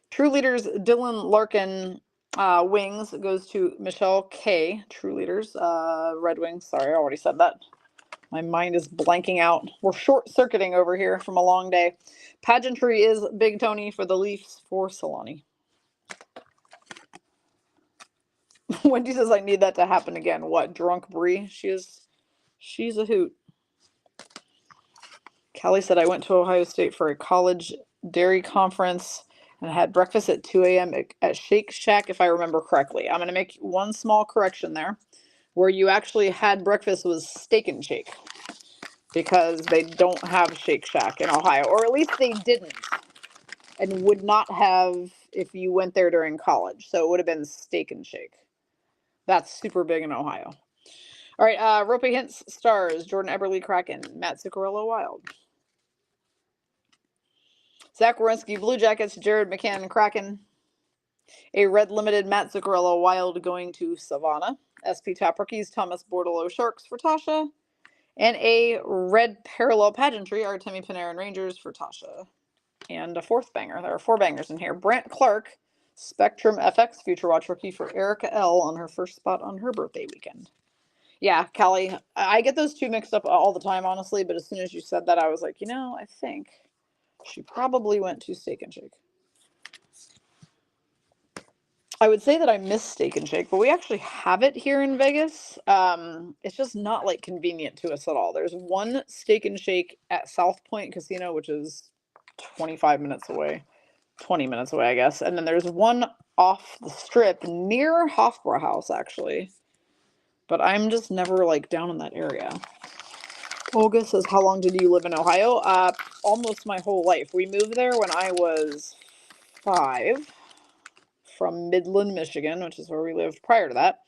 True Leaders Dylan Larkin Wings goes to Michelle K. True Leaders Red Wings. Sorry, I already said that. My mind is blanking out. We're short-circuiting over here from a long day. Pageantry is Big Tony for the Leafs for Solani. Wendy says I need that to happen again. What? Drunk Brie? She's a hoot. Callie said I went to Ohio State for a college dairy conference and had breakfast at 2 a.m. at Shake Shack, if I remember correctly. I'm going to make one small correction there. Where you actually had breakfast was Steak and Shake. Because they don't have Shake Shack in Ohio. Or at least they didn't. And would not have if you went there during college. So it would have been Steak and Shake. That's super big in Ohio. All right, Rope Hints Stars. Jordan Eberle Kraken. Matt Zuccarello Wild. Zach Werenski Blue Jackets. Jared McCann Kraken. A Red Limited Matt Zuccarello Wild going to Savannah. SP Top Rookies. Thomas Bordelot Sharks for Tasha. And a Red Parallel Pageantry, Artemi Panarin Rangers for Tasha. And a 4th banger. There are 4 bangers in here. Brant Clark, Spectrum FX Future Watch rookie for Erica L on her first spot on her birthday weekend. Yeah, Callie, I get those two mixed up all the time, honestly, but as soon as you said that, I was like, I think she probably went to Steak and Shake. I would say that I miss Steak and Shake, but we actually have it here in Vegas. It's just not like convenient to us at all. There's one Steak and Shake at South Point Casino, which is 25 minutes away. 20 minutes away, I guess. And then there's one off the strip near Hofbrauhaus, actually. But I'm just never, like, down in that area. Olga says, how long did you live in Ohio? Almost my whole life. We moved there when I was 5 from Midland, Michigan, which is where we lived prior to that.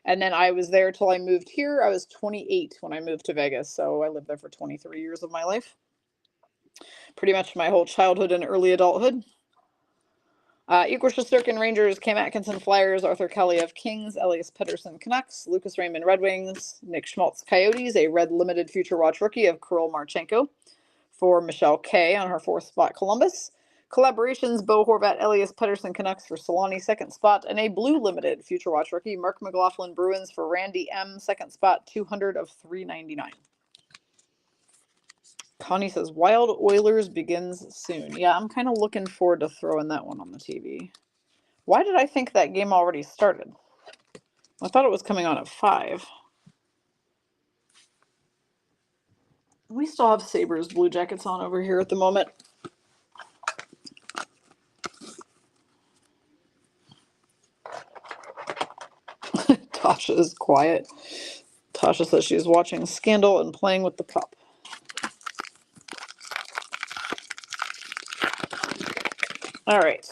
And then I was there till I moved here. I was 28 when I moved to Vegas, so I lived there for 23 years of my life. Pretty much my whole childhood and early adulthood. Equishirkin Rangers, Cam Atkinson Flyers, Arthur Kelly of Kings, Elias Pettersson Canucks, Lucas Raymond Red Wings, Nick Schmaltz Coyotes, a red limited Future Watch rookie of Kirill Marchenko for Michelle K on her 4th spot Columbus. Collaborations, Bo Horvat, Elias Pettersson Canucks for Solani 2nd spot, and a blue limited Future Watch rookie, Mark McLaughlin Bruins for Randy M 2nd spot, 200 of 399. Connie says, Wild Oilers begins soon. Yeah, I'm kind of looking forward to throwing that one on the TV. Why did I think that game already started? I thought it was coming on at 5. We still have Sabres Blue Jackets on over here at the moment. Tasha is quiet. Tasha says she's watching Scandal and playing with the pup. All right.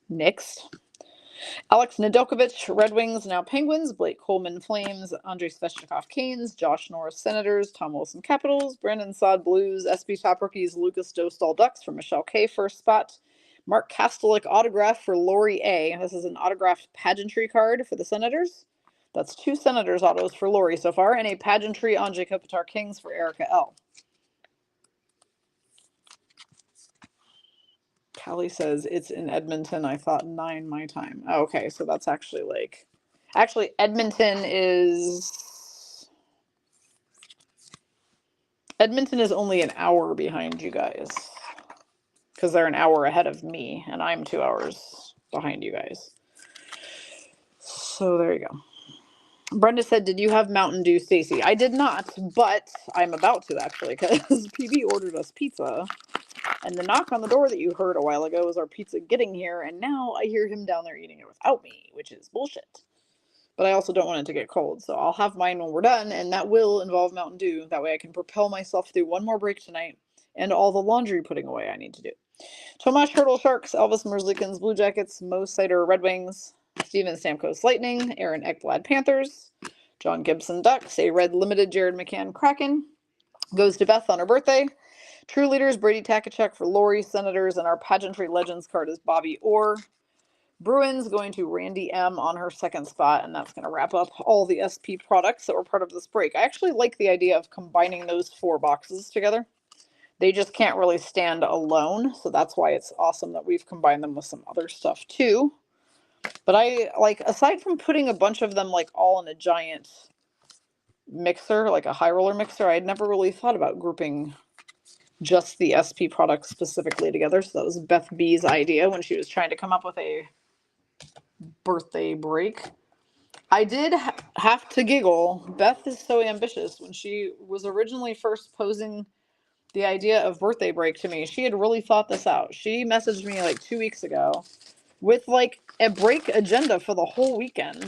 Next. Alex Nedeljkovic, Red Wings, now Penguins. Blake Coleman, Flames. Andrei Svechnikov, Canes. Josh Norris, Senators. Tom Wilson, Capitals. Brandon Saad, Blues. SB top rookies, Lucas Dostal, Ducks for Michelle K, 1st spot. Mark Kastelik, autograph for Lori A. This is an autographed pageantry card for the Senators. That's 2 Senators autos for Lori so far, and a pageantry on Jacob Kopitar Kings for Erica L. Callie says it's in Edmonton. I thought 9 my time. Oh, okay, so that's actually like... Actually, Edmonton is only an hour behind you guys. Because they're an hour ahead of me, and I'm 2 hours behind you guys. So there you go. Brenda said, did you have Mountain Dew, Stacy? I did not, but I'm about to, actually, because PB ordered us pizza. And the knock on the door that you heard a while ago is our pizza getting here, and now I hear him down there eating it without me, which is bullshit. But I also don't want it to get cold, so I'll have mine when we're done, and that will involve Mountain Dew. That way I can propel myself through one more break tonight and all the laundry putting away I need to do. Tomasz Hertl Sharks, Elvis Merzlikins Blue Jackets, Mo Sider Red Wings, Steven Stamkos Lightning, Aaron Ekblad Panthers, John Gibson Ducks, a red limited Jared McCann Kraken, goes to Beth on her birthday. True Leaders, Brady Takachuk for Lori, Senators, and our Pageantry Legends card is Bobby Orr. Bruins going to Randy M on her 2nd spot, and that's going to wrap up all the SP products that were part of this break. I actually like the idea of combining those 4 boxes together. They just can't really stand alone, so that's why it's awesome that we've combined them with some other stuff too. But I, like, aside from putting a bunch of them, like, all in a giant mixer, like a high roller mixer, I had never really thought about grouping just the SP products specifically together. So that was Beth B's idea when she was trying to come up with a birthday break. I did have to giggle. Beth is so ambitious. When she was originally first posing the idea of birthday break to me, she had really thought this out. She messaged me like 2 weeks ago with like a break agenda for the whole weekend.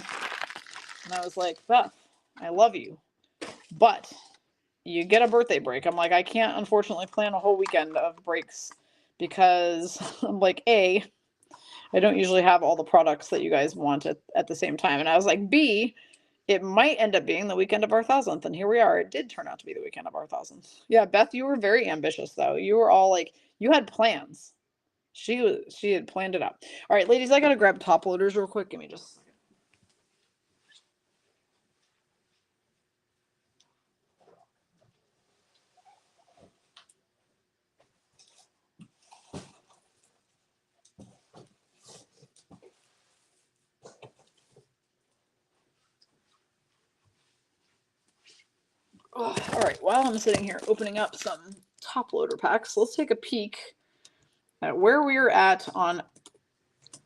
And I was like, Beth, I love you, but you get a birthday break. I'm like, I can't unfortunately plan a whole weekend of breaks because I'm like, A, I don't usually have all the products that you guys want at the same time. And I was like, B, it might end up being the weekend of our 1000th. And here we are. It did turn out to be the weekend of our 1000th. Yeah, Beth, you were very ambitious, though. You were all like, you had plans. She had planned it out. All right, ladies, I got to grab top loaders real quick. Give me just a second. All right, while I'm sitting here opening up some top loader packs, let's take a peek at where we're at on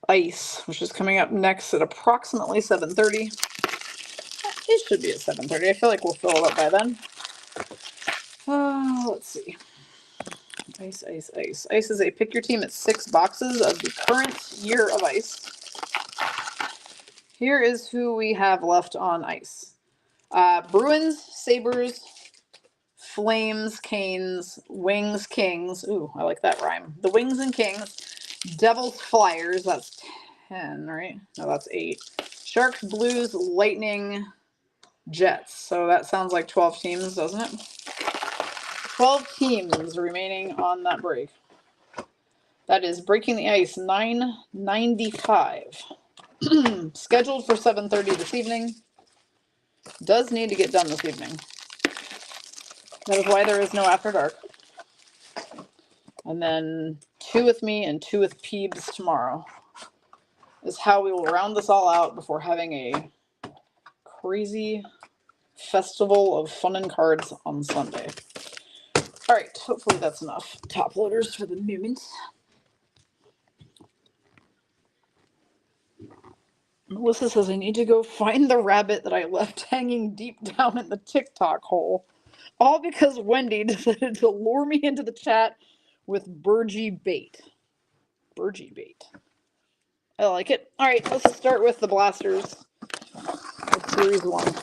ice, which is coming up next at approximately 7:30. It should be at 7:30. I feel like we'll fill it up by then. Let's see. Ice, ice, ice. Ice is a pick your team at 6 boxes of the current year of ice. Here is who we have left on ice. Bruins, Sabres, Flames, Canes, Wings, Kings. Ooh, I like that rhyme. The Wings and Kings. Devils, Flyers. That's 10, right? No, that's 8. Sharks, Blues, Lightning, Jets. So that sounds like 12 teams, doesn't it? 12 teams remaining on that break. That is Breaking the Ice 995. Scheduled for 7:30 this evening. Does need to get done this evening. That is why there is no After Dark. And then 2 with me and 2 with Peebs tomorrow is how we will round this all out before having a crazy festival of fun and cards on Sunday. All right, hopefully that's enough top loaders for the moment. Melissa says I need to go find the rabbit that I left hanging deep down in the TikTok hole. All because Wendy decided to lure me into the chat with Burgie bait. Burgie bait. I like it. All right, let's start with the blasters of Series 1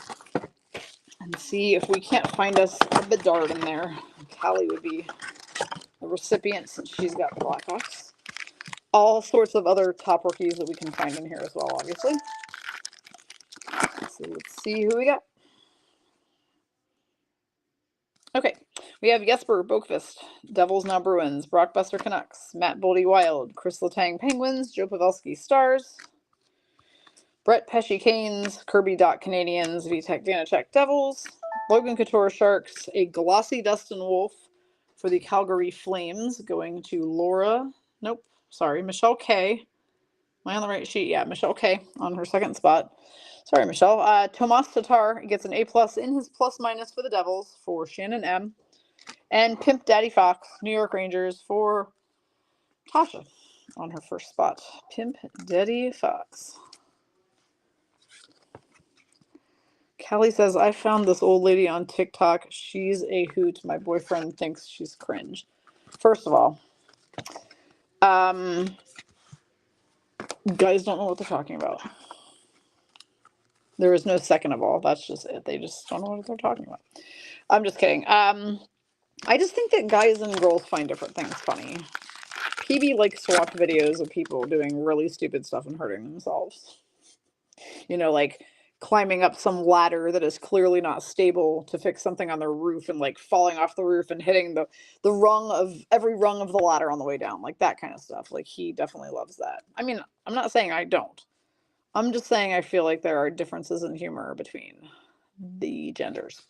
and see if we can't find us a Bedard in there. Callie would be the recipient since she's got the Blackhawks. All sorts of other top rookies that we can find in here as well, obviously. So let's see who we got. Okay, we have Jesper Boqvist, Devils Now Bruins, Brock Besser Canucks, Matt Boldy Wild, Chris Letang Penguins, Joe Pavelski Stars, Brett Pesce Canes, Kirby Dot Canadians, Vitek Vanacek Devils, Logan Couture Sharks, a glossy Dustin Wolf for the Calgary Flames, going to Laura, nope, sorry, Michelle K. Am I on the right sheet? Yeah, Michelle K. on her second spot. Sorry, Michelle. Tomas Tatar gets an A+ in his plus-minus for the Devils for Shannon M. And Pimp Daddy Fox, New York Rangers for Tasha on her first spot. Pimp Daddy Fox. Callie says, I found this old lady on TikTok. She's a hoot. My boyfriend thinks she's cringe. First of all, guys don't know what they're talking about. There is no second of all. That's just it. They just don't know what they're talking about. I'm just kidding. I just think that guys and girls find different things funny. PB likes to watch videos of people doing really stupid stuff and hurting themselves. You know, like climbing up some ladder that is clearly not stable to fix something on their roof and like falling off the roof and hitting the rung of every rung of the ladder on the way down. Like that kind of stuff. Like he definitely loves that. I mean, I'm not saying I don't. I'm just saying I feel like there are differences in humor between the genders.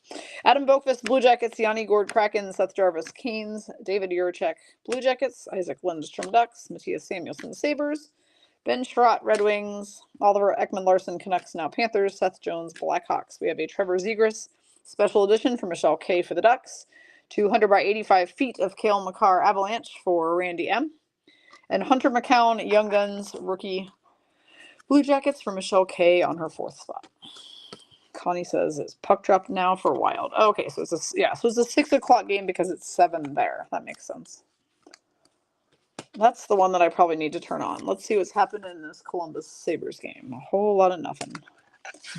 Adam Boqvist, Blue Jackets, Yanni Gord, Kraken, Seth Jarvis, Canes, David Juracek, Blue Jackets, Isaac Lindstrom, Ducks, Matthias Samuelson, Sabres, Ben Schrott, Red Wings, Oliver Ekman-Larsson, Canucks, now Panthers, Seth Jones, Blackhawks. We have a Trevor Zegras special edition for Michelle K for the Ducks, 200 by 85 feet of Cale Makar Avalanche for Randy M, and Hunter McCown, Young Guns, rookie Blue Jackets for Michelle K on her fourth spot. Connie says it's puck drop now for Wild. Okay, so it's a 6 o'clock game because it's 7 there. That makes sense. That's the one that I probably need to turn on. Let's see what's happening in this Columbus Sabres game. A whole lot of nothing.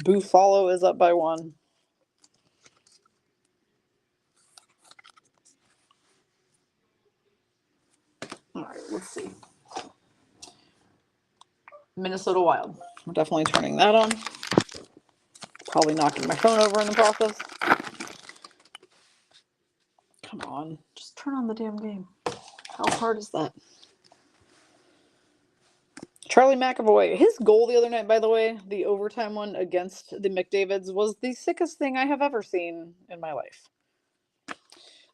Buffalo is up by 1. All right, let's see. Minnesota Wild. We're definitely turning that on. Probably knocking my phone over in the process. Come on, just turn on the damn game. How hard is that? Charlie McAvoy, his goal the other night, by the way, the overtime one against the McDavids, was the sickest thing I have ever seen in my life.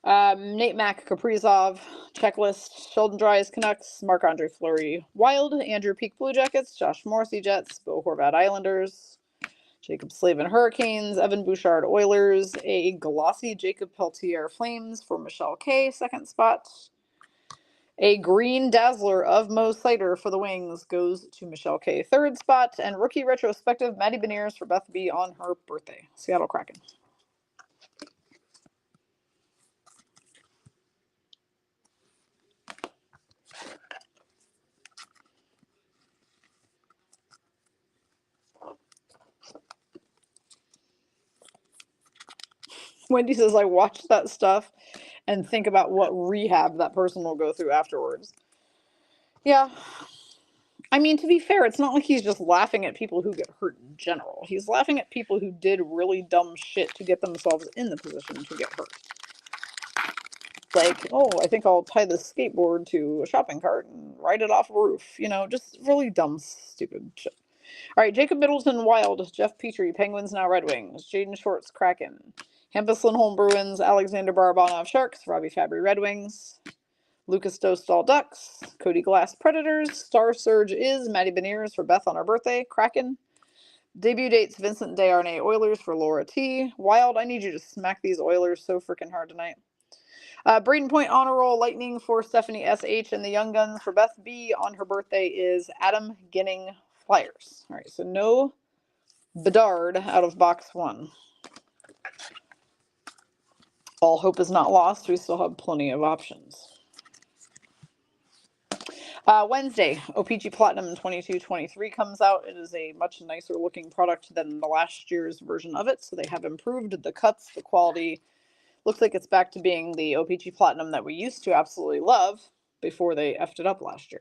Nate Mack, Kaprizov, Checklist, Sheldon Dries, Canucks, Marc-Andre Fleury, Wild, Andrew Peak, Blue Jackets, Josh Morrissey, Jets, Bo Horvat, Islanders, Jacob Slavin, Hurricanes, Evan Bouchard, Oilers, a glossy Jacob Peltier, Flames for Michelle K, second spot. A green Dazzler of Mo Slater for the Wings goes to Michelle K, third spot, and rookie retrospective Maddie Beniers for Beth B on her birthday. Seattle Kraken. Wendy says, I watch that stuff and think about what rehab that person will go through afterwards. Yeah. I mean, to be fair, it's not like he's just laughing at people who get hurt in general. He's laughing at people who did really dumb shit to get themselves in the position to get hurt. Like, oh, I think I'll tie this skateboard to a shopping cart and ride it off a roof. You know, just really dumb, stupid shit. All right, Jacob Middleton, Wild. Jeff Petrie, Penguins, now Red Wings. Jaden Schwartz, Kraken. Hampus Lindholm, Bruins. Alexander Barabanov, Sharks. Robbie Fabry, Red Wings. Lucas Dostal, Ducks. Cody Glass, Predators. Star Surge is Maddie Beniers for Beth on her birthday, Kraken. Debut dates, Vincent Desharnais, Oilers for Laura T. Wild, I need you to smack these Oilers so freaking hard tonight. Braden Point Honor Roll, Lightning for Stephanie S.H. and the Young Guns for Beth B. on her birthday is Adam Ginning, Flyers. All right, so no Bedard out of box 1. All hope is not lost. We still have plenty of options. Wednesday, OPG Platinum 2223 comes out. It is a much nicer looking product than the last year's version of it. So they have improved the cuts, the quality. Looks like it's back to being the OPG Platinum that we used to absolutely love before they effed it up last year.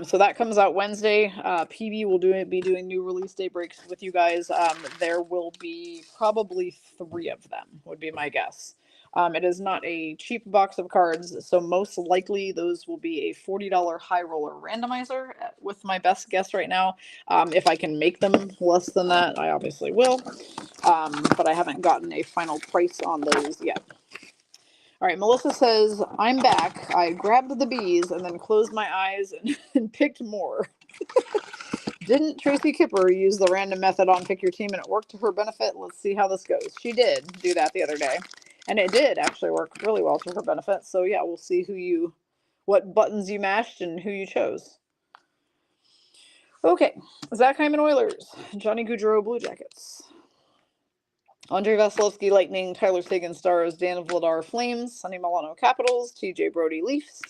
So that comes out Wednesday. PB will be doing new release day breaks with you guys. There will be probably 3 of them, would be my guess. It is not a cheap box of cards, so most likely those will be a $40 high roller randomizer with my best guess right now. If I can make them less than that, I obviously will. But I haven't gotten a final price on those yet. All right, Melissa says, I'm back. I grabbed the bees and then closed my eyes and picked more. Didn't Tracy Kipper use the random method on Pick Your Team and it worked to her benefit? Let's see how this goes. She did do that the other day. And it did actually work really well to her benefit. So yeah, we'll see what buttons you mashed and who you chose. Okay, Zach Hyman Oilers, Johnny Gaudreau Blue Jackets, Andre Vasilevsky Lightning, Tyler Seguin Stars, Dan Vladar Flames, Sonny Milano Capitals, TJ Brody Leafs,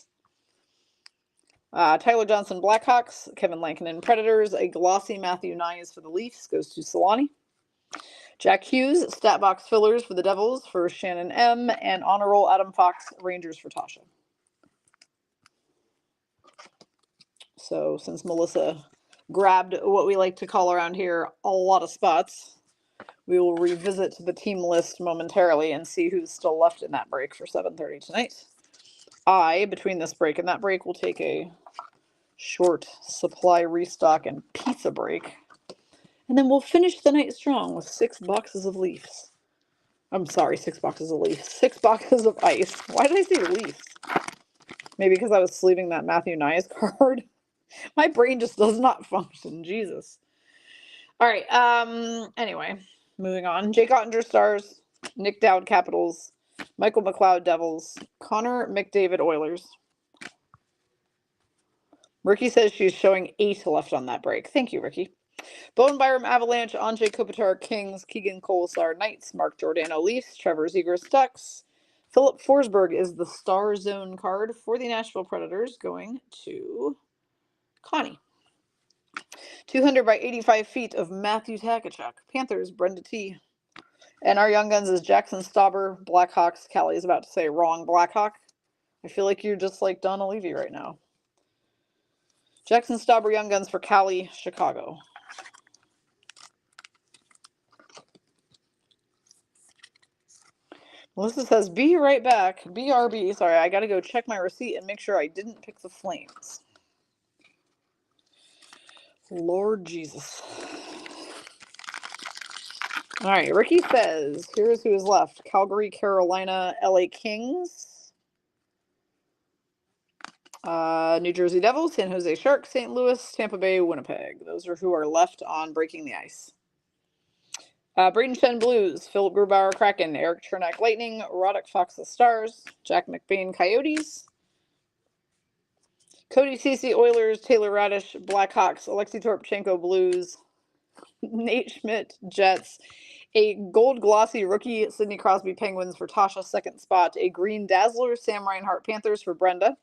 Tyler Johnson Blackhawks, Kevin Lankinen Predators, a glossy Matthew Nyes for the Leafs goes to Solani. Jack Hughes, stat box fillers for the Devils for Shannon M. And honor roll Adam Fox, Rangers for Tasha. So since Melissa grabbed what we like to call around here a lot of spots, we will revisit the team list momentarily and see who's still left in that break for 7:30 tonight. Between this break and that break, will take a short supply restock and pizza break. And then we'll finish the night strong with 6 boxes of Leafs. I'm sorry, 6 boxes of Leafs. 6 boxes of ice. Why did I say Leafs? Maybe because I was sleeving that Matthew Nyes card. My brain just does not function. Jesus. All right. Anyway, moving on. Jake Ottinger Stars. Nick Dowd Capitals. Michael McLeod Devils. Connor McDavid Oilers. Ricky says she's showing 8 left on that break. Thank you, Ricky. Bone Byram Avalanche, Anjay Kopitar Kings, Keegan Kolesar Knights, Mark Giordano Leafs, Trevor Zegras Ducks. Philip Forsberg is the Star Zone card for the Nashville Predators, going to Connie. 200 by 85 feet of Matthew Tkachuk. Panthers, Brenda T. And our Young Guns is Jackson Stauber, Blackhawks. Callie is about to say wrong Blackhawk. I feel like you're just like Donna Levy right now. Jackson Stauber, Young Guns for Callie, Chicago. Melissa says, be right back. BRB. Sorry, I got to go check my receipt and make sure I didn't pick the Flames. Lord Jesus. All right, Ricky says, here's who is left. Calgary, Carolina, LA Kings. New Jersey Devils, San Jose Sharks, St. Louis, Tampa Bay, Winnipeg. Those are who are left on Breaking the Ice. Braden Shen Blues, Philip Grubauer Kraken, Eric Chernak Lightning, Roddick Fox the Stars, Jack McBain Coyotes, Cody Ceci Oilers, Taylor Radish Blackhawks, Alexei Torpchenko Blues, Nate Schmidt Jets, a gold glossy rookie Sidney Crosby Penguins for Tasha, second spot, a green Dazzler Sam Reinhart Panthers for Brenda,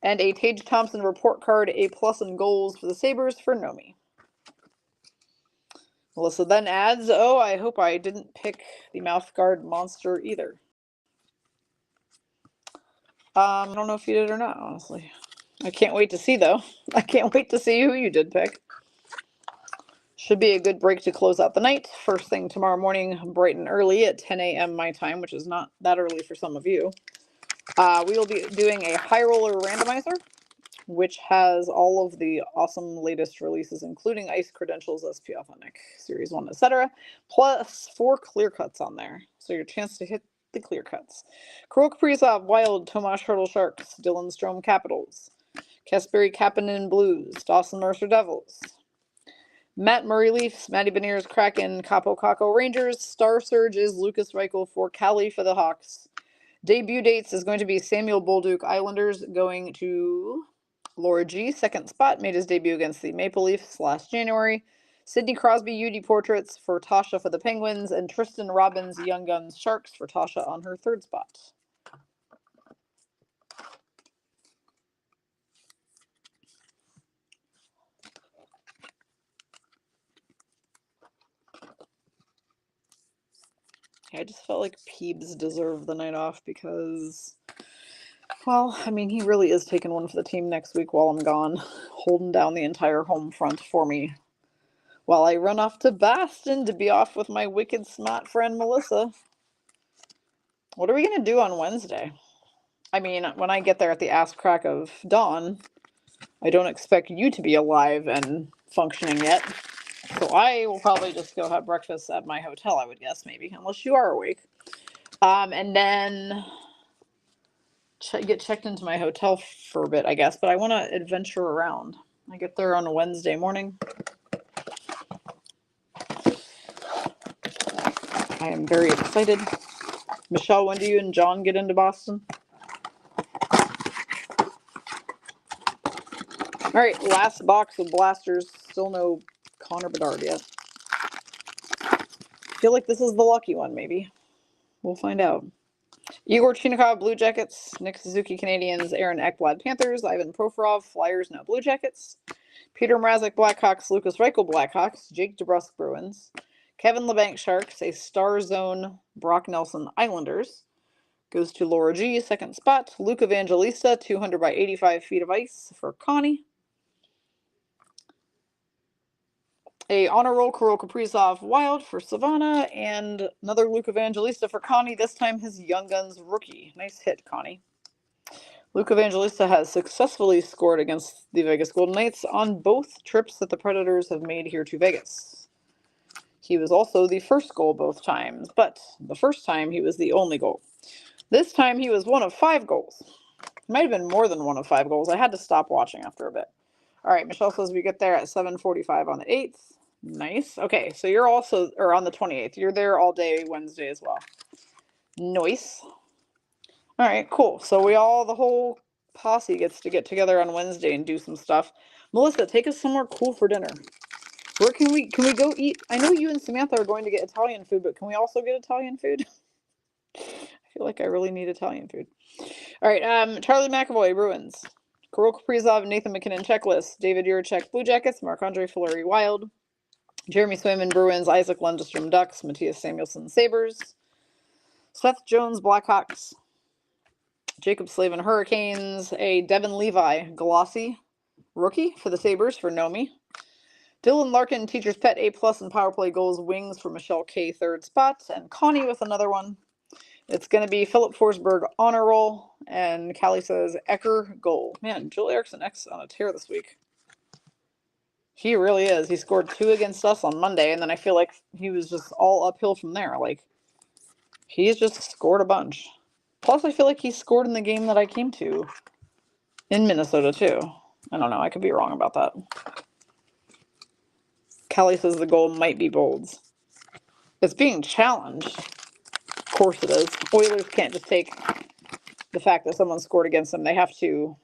and a Tage Thompson report card, A+ in goals for the Sabres for Nomi. Melissa then adds, oh, I hope I didn't pick the mouthguard monster either. I don't know if you did or not, honestly. I can't wait to see, though. I can't wait to see who you did pick. Should be a good break to close out the night. First thing tomorrow morning, bright and early at 10 a.m. my time, which is not that early for some of you. We will be doing a high roller randomizer, which has all of the awesome latest releases, including Ice Credentials, SP Authentic, Series 1, etc., plus 4 clear cuts on there. So your chance to hit the clear cuts. Kirill Kaprizov, Wild, Tomasz Hurdle Sharks, Dylan Strome Capitals, Kasperi Kapanen Blues, Dawson Mercer Devils, Matt Murray Leafs, Matty Beniers Kraken, Capo Caco Rangers, Star Surge is Lucas Reichel for Cali for the Hawks. Debut dates is going to be Samuel Bolduc Islanders going to Laura G, second spot, made his debut against the Maple Leafs last January. Sidney Crosby UD Portraits for Tasha for the Penguins, and Tristan Robbins Young Guns Sharks for Tasha on her third spot. I just felt like Peebs deserved the night off because, well, I mean, he really is taking one for the team next week while I'm gone, holding down the entire home front for me while I run off to Boston to be off with my wicked smart friend Melissa. What are we going to do on Wednesday? I mean, when I get there at the ass crack of dawn, I don't expect you to be alive and functioning yet. So I will probably just go have breakfast at my hotel, I would guess, maybe, unless you are awake. And then get checked into my hotel for a bit, I guess. But I want to adventure around. I get there on a Wednesday morning. I am very excited. Michelle, when do you and John get into Boston? All right, last box of blasters. Still no Connor Bedard yet. I feel like this is the lucky one, maybe. We'll find out. Igor Chinnikov, Blue Jackets. Nick Suzuki, Canadians. Aaron Ekblad, Panthers. Ivan Provorov, Flyers, no Blue Jackets. Peter Mrazek, Blackhawks. Lucas Reichel, Blackhawks. Jake DeBrusk, Bruins. Kevin LeBanc, Sharks. A Star Zone, Brock Nelson, Islanders. Goes to Laura G, second spot. Luke Evangelista, 200 by 85 feet of ice for Connie. A honor roll, Kirill Kaprizov Wild for Savannah, and another Luke Evangelista for Connie, this time his Young Guns rookie. Nice hit, Connie. Luke Evangelista has successfully scored against the Vegas Golden Knights on both trips that the Predators have made here to Vegas. He was also the first goal both times, but the first time he was the only goal. This time he was one of 5 goals. It might have been more than one of 5 goals. I had to stop watching after a bit. All right, Michelle says we get there at 7:45 on the 8th. Nice. Okay, so you're also, or on the 28th, you're there all day Wednesday as well. Nice. All right, cool. So the whole posse gets to get together on Wednesday and do some stuff. Melissa, take us somewhere cool for dinner. Where can we go eat? I know you and Samantha are going to get Italian food, but can we also get Italian food? I feel like I really need Italian food. All right, Charlie McAvoy, Bruins. Kirill Kaprizov, Nathan McKinnon, Checklist. David Juracek, Blue Jackets. Marc-Andre Fleury, Wild. Jeremy Swayman, Bruins. Isaac Lundestrom, Ducks. Matthias Samuelsson, Sabres. Seth Jones, Blackhawks. Jacob Slavin, Hurricanes. A Devin Levi, Glossy, rookie for the Sabres for Nomi. Dylan Larkin, Teacher's Pet, A+ in power play goals, Wings for Michelle K, third spot. And Connie with another one. It's going to be Philip Forsberg, honor roll. And Callie says, Ecker, goal. Man, Joel Eriksson X on a tear this week. He really is. He scored 2 against us on Monday, and then I feel like he was just all uphill from there. Like, he's just scored a bunch. Plus, I feel like he scored in the game that I came to in Minnesota, too. I don't know. I could be wrong about that. Callie says the goal might be Bolds. It's being challenged. Of course it is. Oilers can't just take the fact that someone scored against them. They have to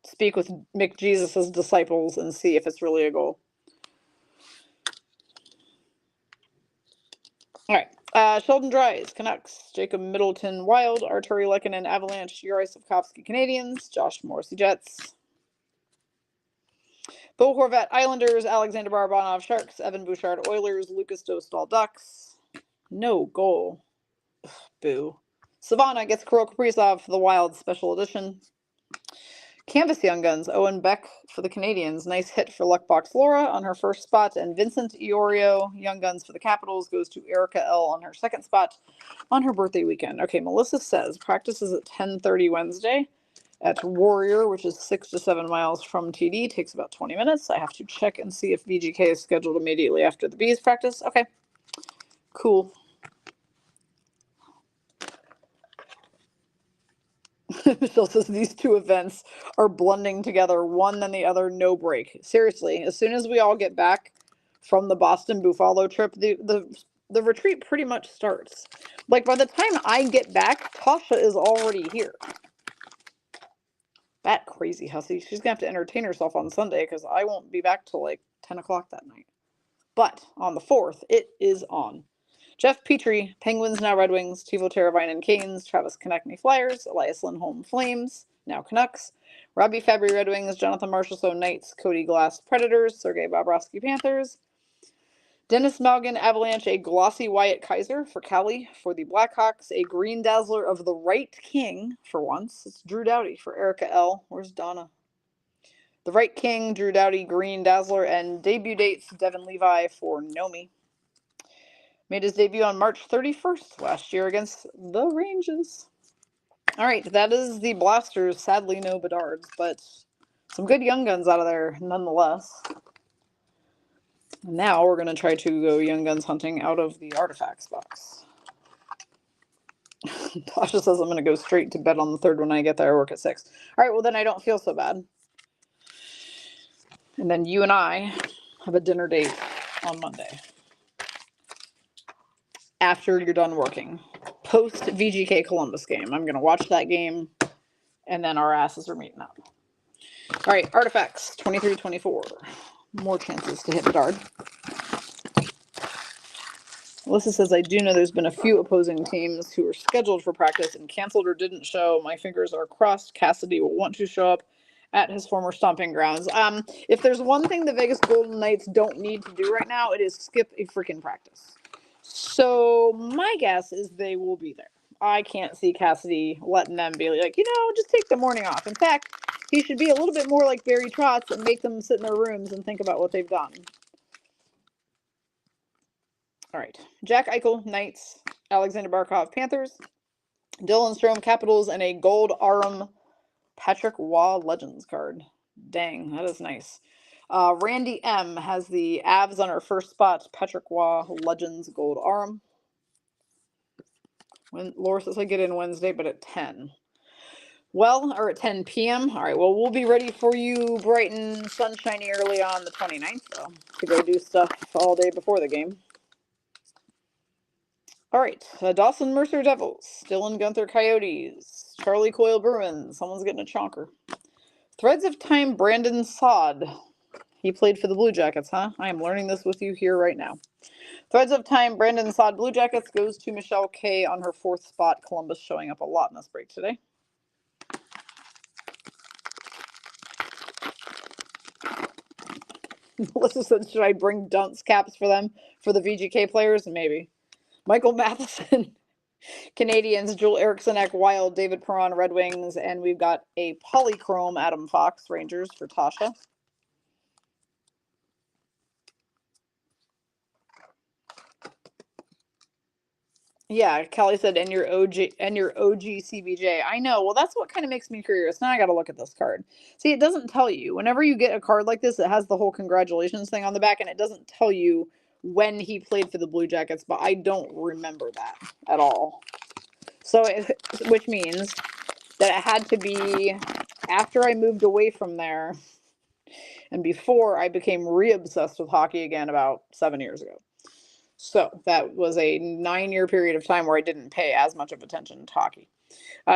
speak with McJesus's disciples and see if it's really a goal. All right. Sheldon Dries, Canucks. Jacob Middleton, Wild. Arturi Lehkonen, Avalanche. Yuri Savkovsky, Canadians. Josh Morrissey, Jets. Bo Horvat, Islanders. Alexander Barabanov, Sharks. Evan Bouchard, Oilers. Lucas Dostal, Ducks. No goal. Ugh, boo. Savannah gets Kirill Kaprizov for the Wild Special Edition. Canvas Young Guns, Owen Beck for the Canadians. Nice hit for Luckbox Laura on her first spot. And Vincent Iorio, Young Guns for the Capitals, goes to Erica L. on her second spot on her birthday weekend. Okay, Melissa says practice is at 10:30 Wednesday at Warrior, which is 6 to 7 miles from TD. Takes about 20 minutes. I have to check and see if VGK is scheduled immediately after the Bees practice. Okay, cool. Michelle says these two events are blending together, one then the other, no break. Seriously, as soon as we all get back from the Boston Buffalo trip, the retreat pretty much starts. Like by the time I get back, Tasha is already here. That crazy hussy. She's gonna have to entertain herself on Sunday because I won't be back till like 10 o'clock that night. But on the 4th, it is on. Jeff Petrie, Penguins, now Red Wings. Teuvo Teravainen, Canes. Travis Konechny, Flyers. Elias Lindholm, Flames, now Canucks. Robbie Fabry, Red Wings. Jonathan Marchessault, Knights. Cody Glass, Predators. Sergei Bobrovsky, Panthers. Dennis Malgin, Avalanche. A glossy Wyatt Kaiser for Cali for the Blackhawks. A green dazzler of the right king for once. It's Drew Doughty for Erica L. Where's Donna? The right king, Drew Doughty, green dazzler, and debut dates Devin Levi for Nomi. Made his debut on March 31st last year against the Rangers. All right, that is the Blasters. Sadly, no Bedards, but some good Young Guns out of there nonetheless. Now we're going to try to go Young Guns hunting out of the Artifacts box. Tasha says I'm going to go straight to bed on the 3rd when I get there. I work at 6. All right, well, then I don't feel so bad. And then you and I have a dinner date on Monday. After you're done working. Post VGK Columbus game. I'm going to watch that game, and then our asses are meeting up. All right, Artifacts, 23-24. More chances to hit Bedard. Alyssa says, I do know there's been a few opposing teams who were scheduled for practice and canceled or didn't show. My fingers are crossed. Cassidy will want to show up at his former stomping grounds. If there's one thing the Vegas Golden Knights don't need to do right now, it is skip a freaking practice. So my guess is they will be there. I can't see Cassidy letting them be like, just take the morning off. In fact, he should be a little bit more like Barry Trotz and make them sit in their rooms and think about what they've done. All right. Jack Eichel, Knights. Alexander Barkov, Panthers. Dylan Strome, Capitals, and a gold Arum Patrick Waugh Legends card. Dang, that is nice. Randy M has the Avs on her first spot. Patrick Waugh Legends gold Arum. When Laura says I get in Wednesday, but at 10. Well, or at 10 p.m. All right, well, we'll be ready for you bright and sunshiny early on the 29th, though, to go do stuff all day before the game. All right, Dawson Mercer Devils, Dylan Gunther Coyotes, Charlie Coyle Bruins. Someone's getting a chonker. Threads of Time Brandon Saad. He played for the Blue Jackets, huh? I am learning this with you here right now. Threads of Time Brandon Saad Blue Jackets goes to Michelle K on her 4th spot. Columbus showing up a lot in this break today. Melissa said, should I bring dunce caps for them for the VGK players? Maybe. Michael Matheson, Canadians, Joel Eriksson, Wild, David Perron, Red Wings, and we've got a polychrome Adam Fox, Rangers, for Tasha. Yeah, Kelly said, and your OG CBJ. I know. Well, that's what kind of makes me curious. Now I got to look at this card. See, it doesn't tell you. Whenever you get a card like this, it has the whole congratulations thing on the back, and it doesn't tell you when he played for the Blue Jackets, but I don't remember that at all. So, which means that it had to be after I moved away from there and before I became re-obsessed with hockey again about 7 years ago. So that was a 9-year period of time where I didn't pay as much of attention to hockey.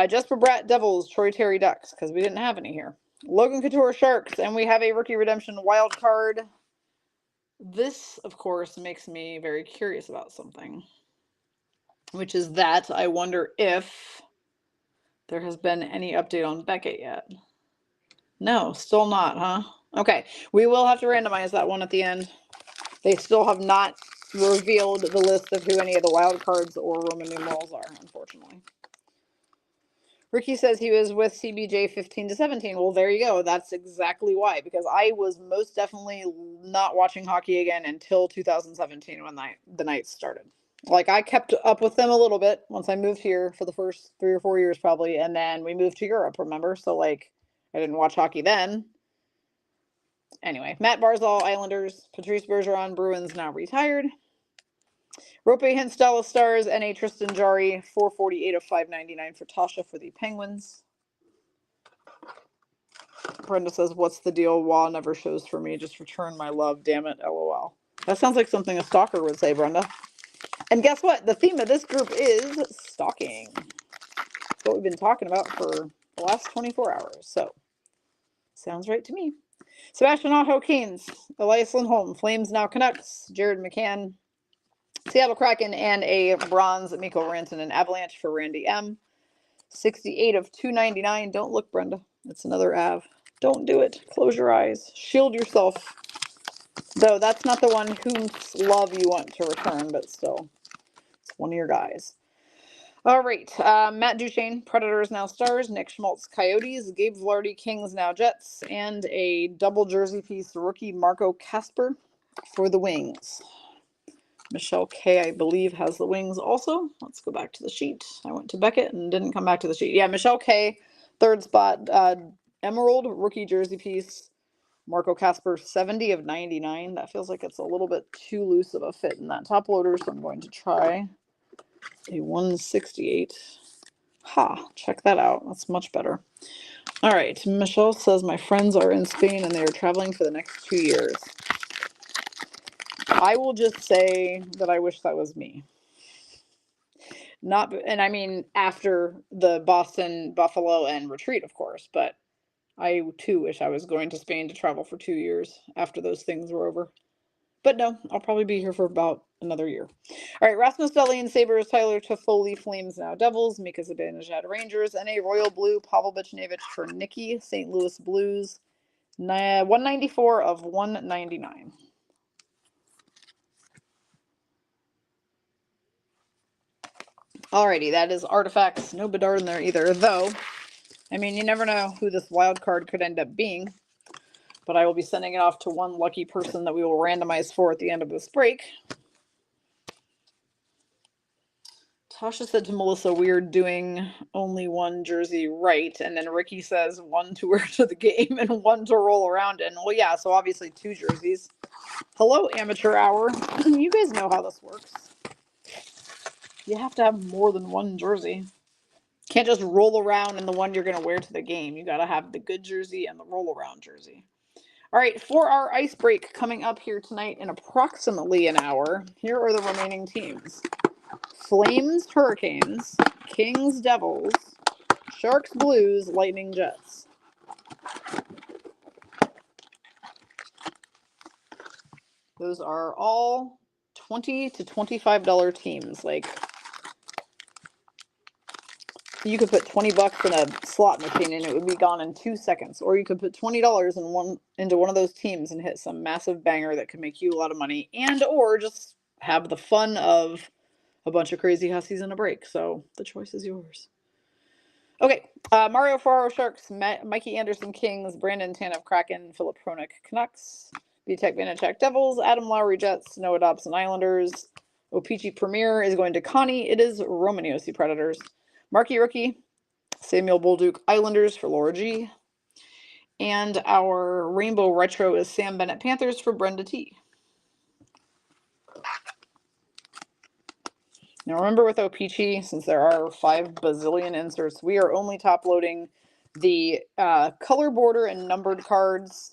Jesper Bratt Devils, Troy Terry Ducks, because we didn't have any here. Logan Couture Sharks, and we have a rookie redemption wild card. This, of course, makes me very curious about something, which is that I wonder if there has been any update on Beckett yet. No, still not, huh? Okay, we will have to randomize that one at the end. They still have not revealed the list of who any of the wild cards or Roman numerals are, unfortunately. Ricky says he was with CBJ 15 to 17. Well, there you go. That's exactly why. Because I was most definitely not watching hockey again until 2017 when the Knights started. Like, I kept up with them a little bit once I moved here for the first 3 or 4 years probably. And then we moved to Europe, remember? So, like, I didn't watch hockey then. Anyway, Matt Barzal, Islanders. Patrice Bergeron, Bruins, now retired. Rope Hintz, Dallas Stars. N.A. Tristan Jarry, 448 of 599 for Tasha for the Penguins. Brenda says, what's the deal? Wah never shows for me. Just return my love. Damn it. LOL. That sounds like something a stalker would say, Brenda. And guess what? The theme of this group is stalking. That's what we've been talking about for the last 24 hours. So, sounds right to me. Sebastian Aho, Canes. Elias Lindholm, Flames now Canucks. Jared McCann, Seattle Kraken, and a bronze Mikko Rantanen Avalanche for Randy M. 68 of 299. Don't look, Brenda. It's another Av. Don't do it. Close your eyes. Shield yourself. Though that's not the one whose love you want to return, but still, it's one of your guys. All right. Matt Duchesne, Predators now Stars. Nick Schmaltz, Coyotes. Gabe Vilardi, Kings now Jets. And a double jersey piece rookie Marco Kasper for the Wings. Michelle K, I believe, has the Wings also. Let's go back to the sheet. I went to Beckett and didn't come back to the sheet. Yeah, Michelle K, third spot. Emerald, rookie jersey piece. Marco Kasper, 70 of 99. That feels like it's a little bit too loose of a fit in that top loader, so I'm going to try a 168. Ha, check that out. That's much better. All right, Michelle says, my friends are in Spain and they are traveling for the next 2 years. I will just say that I wish that was me. And I mean after the Boston, Buffalo, and retreat, of course, but I too wish I was going to Spain to travel for 2 years after those things were over. But no, I'll probably be here for about another year. All right, Rasmus Dahlin, Sabres, Tyler Toffoli, Flames now Devils, Mika Zibanejad, Rangers, and a Royal Blue, Pavel Buchnevich for Nikki, St. Louis Blues, 194 of 199. Alrighty, that is Artifacts. No Bedard in there either, though. I mean, you never know who this wild card could end up being. But I will be sending it off to one lucky person that we will randomize for at the end of this break. Tasha said to Melissa, we're doing only one jersey right. And then Ricky says one to wear to the game and one to roll around in. Well, yeah, so obviously 2 jerseys. Hello, amateur hour. You guys know how this works. You have to have more than one jersey. Can't just roll around in the one you're going to wear to the game. You got to have the good jersey and the roll around jersey. All right, for our ice break coming up here tonight in approximately an hour, here are the remaining teams. Flames, Hurricanes, Kings, Devils, Sharks, Blues, Lightning, Jets. Those are all $20 to $25 teams. Like, you could put $20 in a slot machine and it would be gone in 2 seconds. Or you could put $20 into one of those teams and hit some massive banger that could make you a lot of money, and or just have the fun of a bunch of crazy Huskies in a break. So the choice is yours. Okay, Mario Ferraro Sharks, Mikey Anderson Kings, Brandon Tanev Kraken, Philip Hronik Canucks, Vitek Vanacek Devils, Adam Lowry Jets, Noah Dobson Islanders, Opeachy Premier is going to Connie. It is Romaniosi Predators. Marky Rookie, Samuel Bolduc Islanders for Laura G. And our Rainbow Retro is Sam Bennett Panthers for Brenda T. Now remember with Opeachy, since there are 5 bazillion inserts, we are only top loading the color border and numbered cards,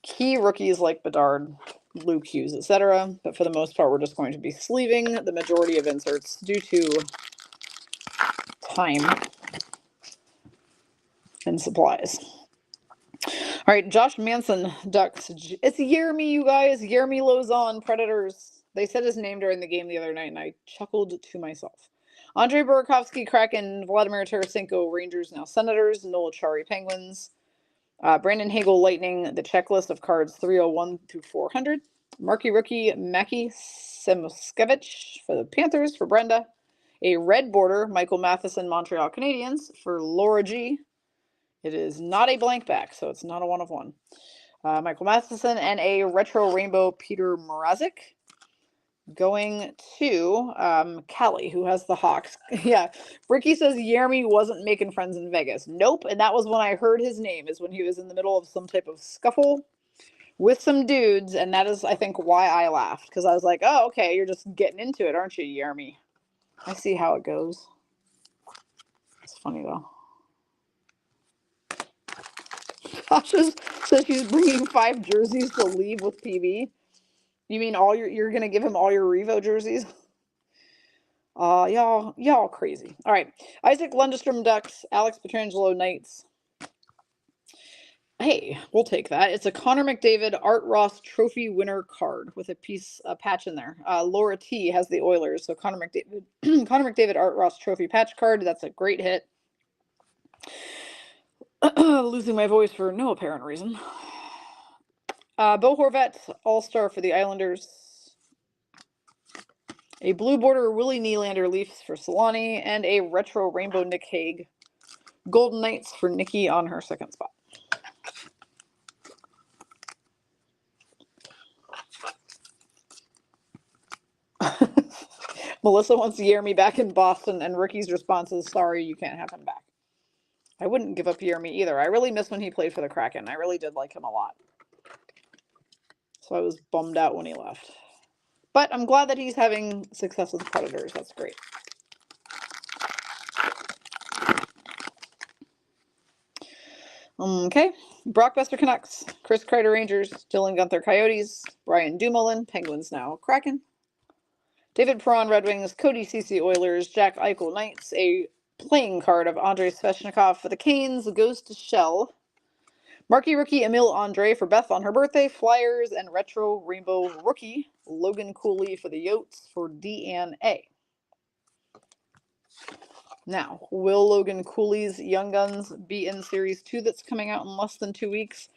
key rookies like Bedard, Luke Hughes, etc. But for the most part, we're just going to be sleeving the majority of inserts due to time and supplies. All right, Josh Manson, Ducks. It's Yeremy, you guys. Yeremy Lozon, Predators. They said his name during the game the other night, and I chuckled to myself. Andrei Burakovsky, Kraken. Vladimir Tarasenko, Rangers, now Senators. Noel Chari, Penguins. Brandon Hagel Lightning, the checklist of cards 301 through 400. Marquee rookie Mackie Samoskevich for the Panthers for Brenda. A red border Michael Matheson Montreal Canadiens for Laura G. It is not a blank back, so it's not a 1 of 1. Michael Matheson and a retro rainbow Peter Mrazek. Going to Callie, who has the Hawks. Yeah, Ricky says Jeremy wasn't making friends in Vegas. Nope, and that was when I heard his name, is when he was in the middle of some type of scuffle with some dudes, and that is, I think, why I laughed, because I was like, oh, okay, you're just getting into it, aren't you, Jeremy? I see how it goes. It's funny, though. Tasha says she's bringing 5 jerseys to leave with PB. You mean you're going to give him all your Revo jerseys? Y'all crazy. All right. Isaac Lundestrom Ducks, Alex Petrangelo Knights. Hey, we'll take that. It's a Connor McDavid Art Ross Trophy winner card with a patch in there. Laura T has the Oilers, so Connor McDavid Art Ross Trophy patch card. That's a great hit. Losing my voice for no apparent reason. Bo Horvat, All-Star for the Islanders. A blue border Willie Nylander Leafs for Solani, and a retro rainbow Nick Hague Golden Knights for Nikki on her second spot. Melissa wants Jeremy back in Boston, and Ricky's response is, sorry, you can't have him back. I wouldn't give up Jeremy either. I really miss when he played for the Kraken. I really did like him a lot. So I was bummed out when he left. But I'm glad that he's having success with the Predators. That's great. Okay. Brockbuster Canucks, Chris Kreider Rangers, Dylan Gunther Coyotes, Brian Dumoulin, Penguins now Kraken. David Perron Red Wings, Cody Ceci Oilers, Jack Eichel Knights, a playing card of Andrei Svechnikov for the Canes goes to Shell. Marquee rookie Emil Andre for Beth on her birthday, Flyers, and retro rainbow rookie Logan Cooley for the Yotes for Deanne A. Now, will Logan Cooley's Young Guns be in Series 2 that's coming out in less than 2 weeks?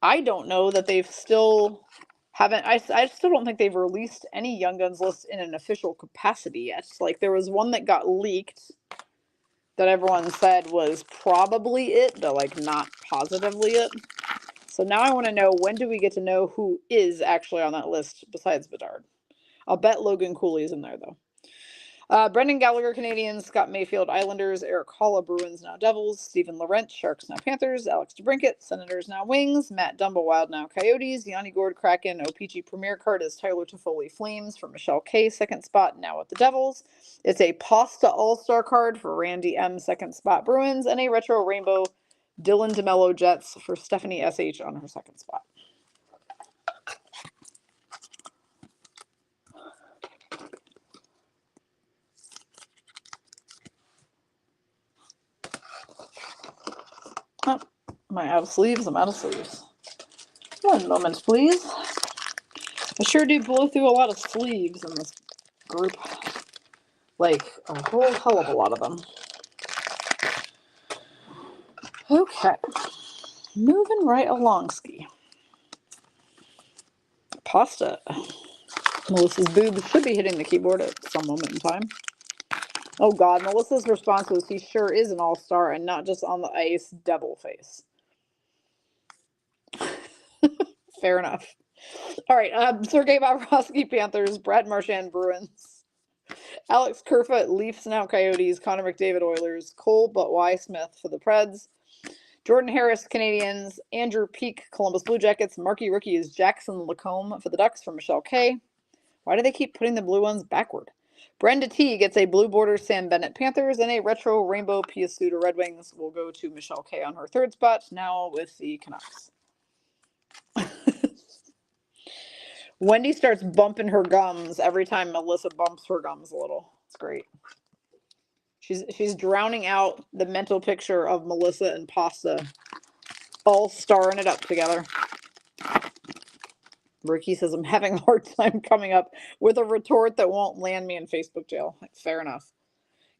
I don't know that they've still haven't. I still don't think they've released any Young Guns list in an official capacity yet. Like, there was one that got leaked that everyone said was probably it, but like not positively it. So now I want to know, when do we get to know who is actually on that list besides Bedard? I'll bet Logan Cooley's in there, though. Brendan Gallagher, Canadians. Scott Mayfield, Islanders. Eric Holla, Bruins, now Devils. Stephen Laurent, Sharks, now Panthers. Alex DeBrincat, Senators, now Wings. Matt Dumba, Wild, now Coyotes. Yanni Gord, Kraken. O-Pee-Chee Premier card is Tyler Toffoli, Flames for Michelle K, second spot, now with the Devils. It's a Pasta All-Star card for Randy M, second spot, Bruins. And a retro rainbow Dylan DeMello, Jets for Stephanie SH on her second spot. Oh, am I out of sleeves? I'm out of sleeves. 1 moment, please. I sure do blow through a lot of sleeves in this group. Like, a whole hell of a lot of them. Okay. Moving right along, ski. Pasta. Melissa's boobs should be hitting the keyboard at some moment in time. Oh God, Melissa's response was, he sure is an all-star and not just on the ice, devil face. Fair enough. All right, Sergei Bobrovsky, Panthers. Brad Marchand, Bruins. Alex Kerfoot, Leafs, now Coyotes. Connor McDavid, Oilers. Cole Y. Smith for the Preds. Jordan Harris, Canadians. Andrew Peak, Columbus Blue Jackets. Marquee rookie is Jackson Lacombe for the Ducks from Michelle K. Why do they keep putting the blue ones backward? Brenda T gets a blue border Sam Bennett Panthers, and a retro rainbow Pia Suter Red Wings will go to Michelle K on her third spot, now with the Canucks. Wendy starts bumping her gums every time Melissa bumps her gums a little. It's great. She's drowning out the mental picture of Melissa and Pasta all starring it up together. Ricky says, I'm having a hard time coming up with a retort that won't land me in Facebook jail. Fair enough.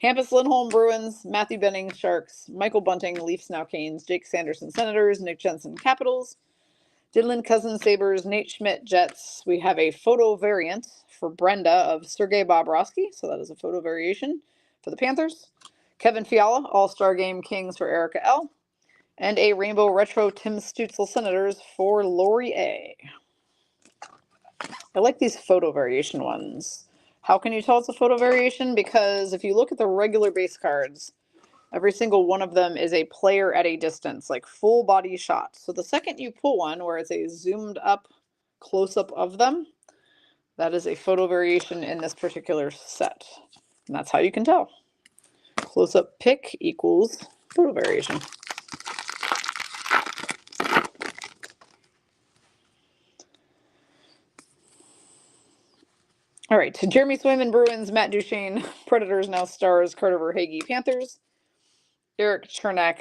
Hampus Lindholm, Bruins. Matthew Benning, Sharks. Michael Bunting, Leafs now Canes. Jake Sanderson, Senators. Nick Jensen, Capitals. Dylan Cousins, Sabres. Nate Schmidt, Jets. We have a photo variant for Brenda of Sergei Bobrovsky, so that is a photo variation for the Panthers. Kevin Fiala, All-Star Game Kings for Erica L. And a Rainbow Retro Tim Stutzel, Senators for Lori A. I like these photo variation ones. How can you tell it's a photo variation? Because if you look at the regular base cards, every single one of them is a player at a distance, like full body shot. So the second you pull one where it's a zoomed up close-up of them, that is a photo variation in this particular set. And that's how you can tell. Close-up pick equals photo variation. All right, to Jeremy Swayman, Bruins. Matt Duchesne, Predators, now Stars. Carter Verhaeghe, Panthers. Eric Chernak,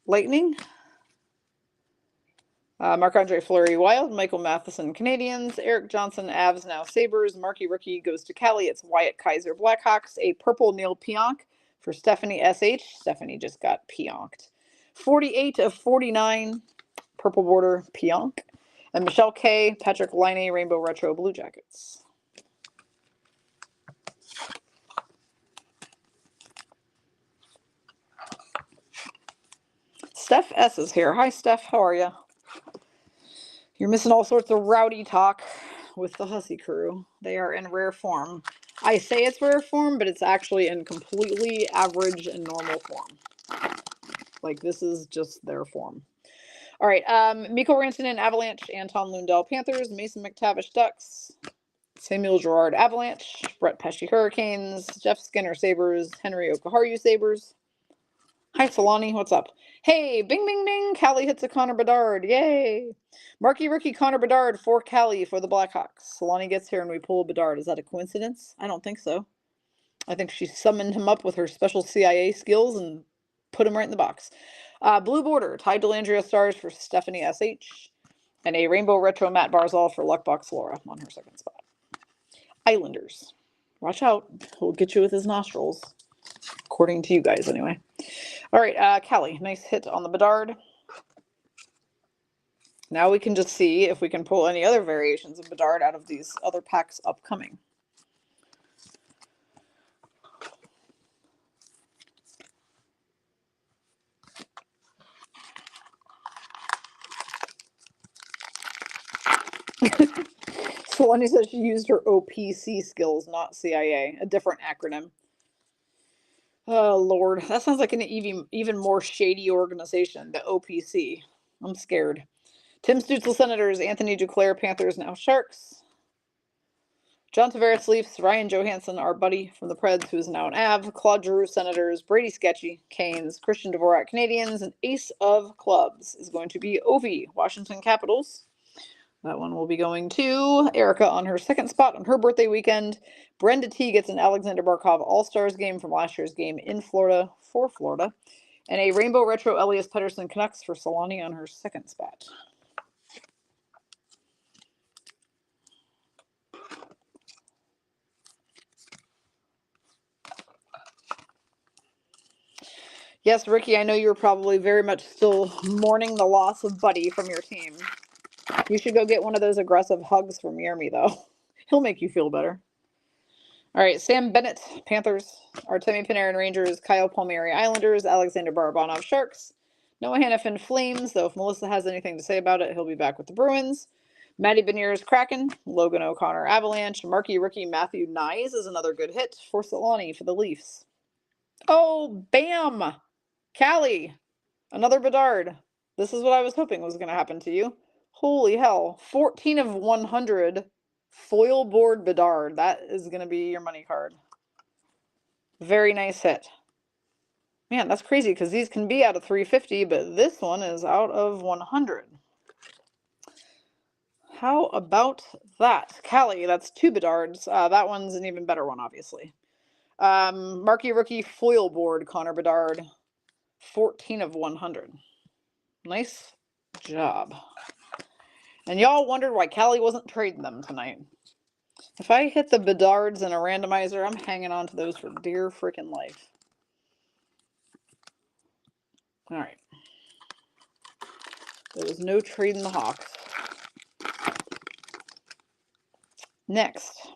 Lightning. Marc-Andre Fleury, Wild. Michael Matheson, Canadiens. Eric Johnson, Avs, now Sabres. Marky Rookie goes to Cali. It's Wyatt Kaiser, Blackhawks. A purple Neil Pionk for Stephanie SH. Stephanie just got Pionked. 48 of 49, purple border Pionk. And Michelle K, Patrick Laine, Rainbow Retro, Blue Jackets. Steph S is here. Hi, Steph. How are you? You're missing all sorts of rowdy talk with the Hussy crew. They are in rare form. I say it's rare form, but it's actually in completely average and normal form. Like, this is just their form. All right. Mikko Rantanen, Avalanche. Anton Lundell, Panthers. Mason McTavish, Ducks. Samuel Girard, Avalanche. Brett Pesce, Hurricanes. Jeff Skinner, Sabres. Henry Okaharu, Sabres. Hi, Solani. What's up? Hey, bing, bing, bing. Callie hits a Connor Bedard. Yay. Marky Rookie Connor Bedard for Callie for the Blackhawks. Solani gets here and we pull Bedard. Is that a coincidence? I don't think so. I think she summoned him up with her special CIA skills and put him right in the box. Blue border. Ty Delandria Stars for Stephanie SH. And a Rainbow Retro Matt Barzal for Luckbox Laura on her second spot. Islanders. Watch out. He'll get you with his nostrils. According to you guys, anyway. All right, Callie, nice hit on the Bedard. Now we can just see if we can pull any other variations of Bedard out of these other packs upcoming. Solani says she used her OPC skills, not CIA, a different acronym. Oh, Lord. That sounds like an even more shady organization, the OPC. I'm scared. Tim Stutzel, Senators. Anthony Duclair, Panthers, now Sharks. John Tavares, Leafs. Ryan Johansson, our buddy from the Preds, who is now an Av. Claude Giroux, Senators. Brady Sketchy, Canes. Christian Dvorak, Canadiens. And Ace of Clubs is going to be Ovi, Washington Capitals. That one will be going to Erica on her second spot on her birthday weekend. Brenda T gets an Alexander Barkov All-Stars game from last year's game in Florida for Florida. And a Rainbow Retro Elias Pettersson Canucks for Solani on her second spot. Yes, Ricky, I know you're probably very much still mourning the loss of Buddy from your team. You should go get one of those aggressive hugs from Yermy, though. He'll make you feel better. All right, Sam Bennett, Panthers. Artemi Panarin, Rangers. Kyle Palmieri, Islanders. Alexander Barabanov, Sharks. Noah Hannafin, Flames, though if Melissa has anything to say about it, he'll be back with the Bruins. Matty Beniers, Kraken. Logan O'Connor, Avalanche. Marky Rookie Matthew Nyes is another good hit for Solani for the Leafs. Oh, bam! Callie, another Bedard. This is what I was hoping was going to happen to you. Holy hell. 14 of 100 foil board Bedard. That is going to be your money card. Very nice hit. Man, that's crazy because these can be out of 350, but this one is out of 100. How about that? Callie, that's two Bedards. That one's an even better one, obviously. Marky Rookie foil board Connor Bedard. 14 of 100. Nice job. And y'all wondered why Callie wasn't trading them tonight. If I hit the Bedards in a randomizer, I'm hanging on to those for dear freaking life. All right. There was no trade in the Hawks. Next.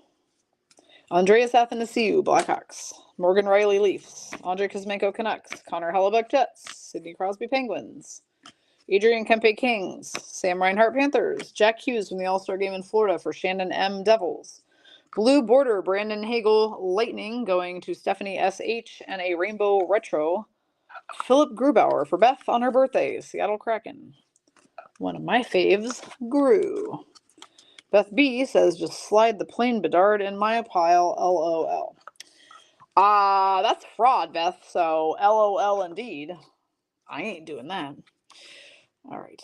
Andreas Athanasiou, Blackhawks. Morgan Riley, Leafs. Andre Kuzmenko, Canucks. Connor Hellebuck, Jets. Sidney Crosby, Penguins. Adrian Kempe, Kings. Sam Reinhart, Panthers. Jack Hughes from the All-Star Game in Florida for Shannon M, Devils. Blue Border, Brandon Hagel, Lightning, going to Stephanie S.H. And a Rainbow Retro, Philip Grubauer for Beth on her birthday, Seattle Kraken. One of my faves, Gru. Beth B says, just slide the plain Bedard in my pile, LOL. That's fraud, Beth, so LOL indeed. I ain't doing that. All right.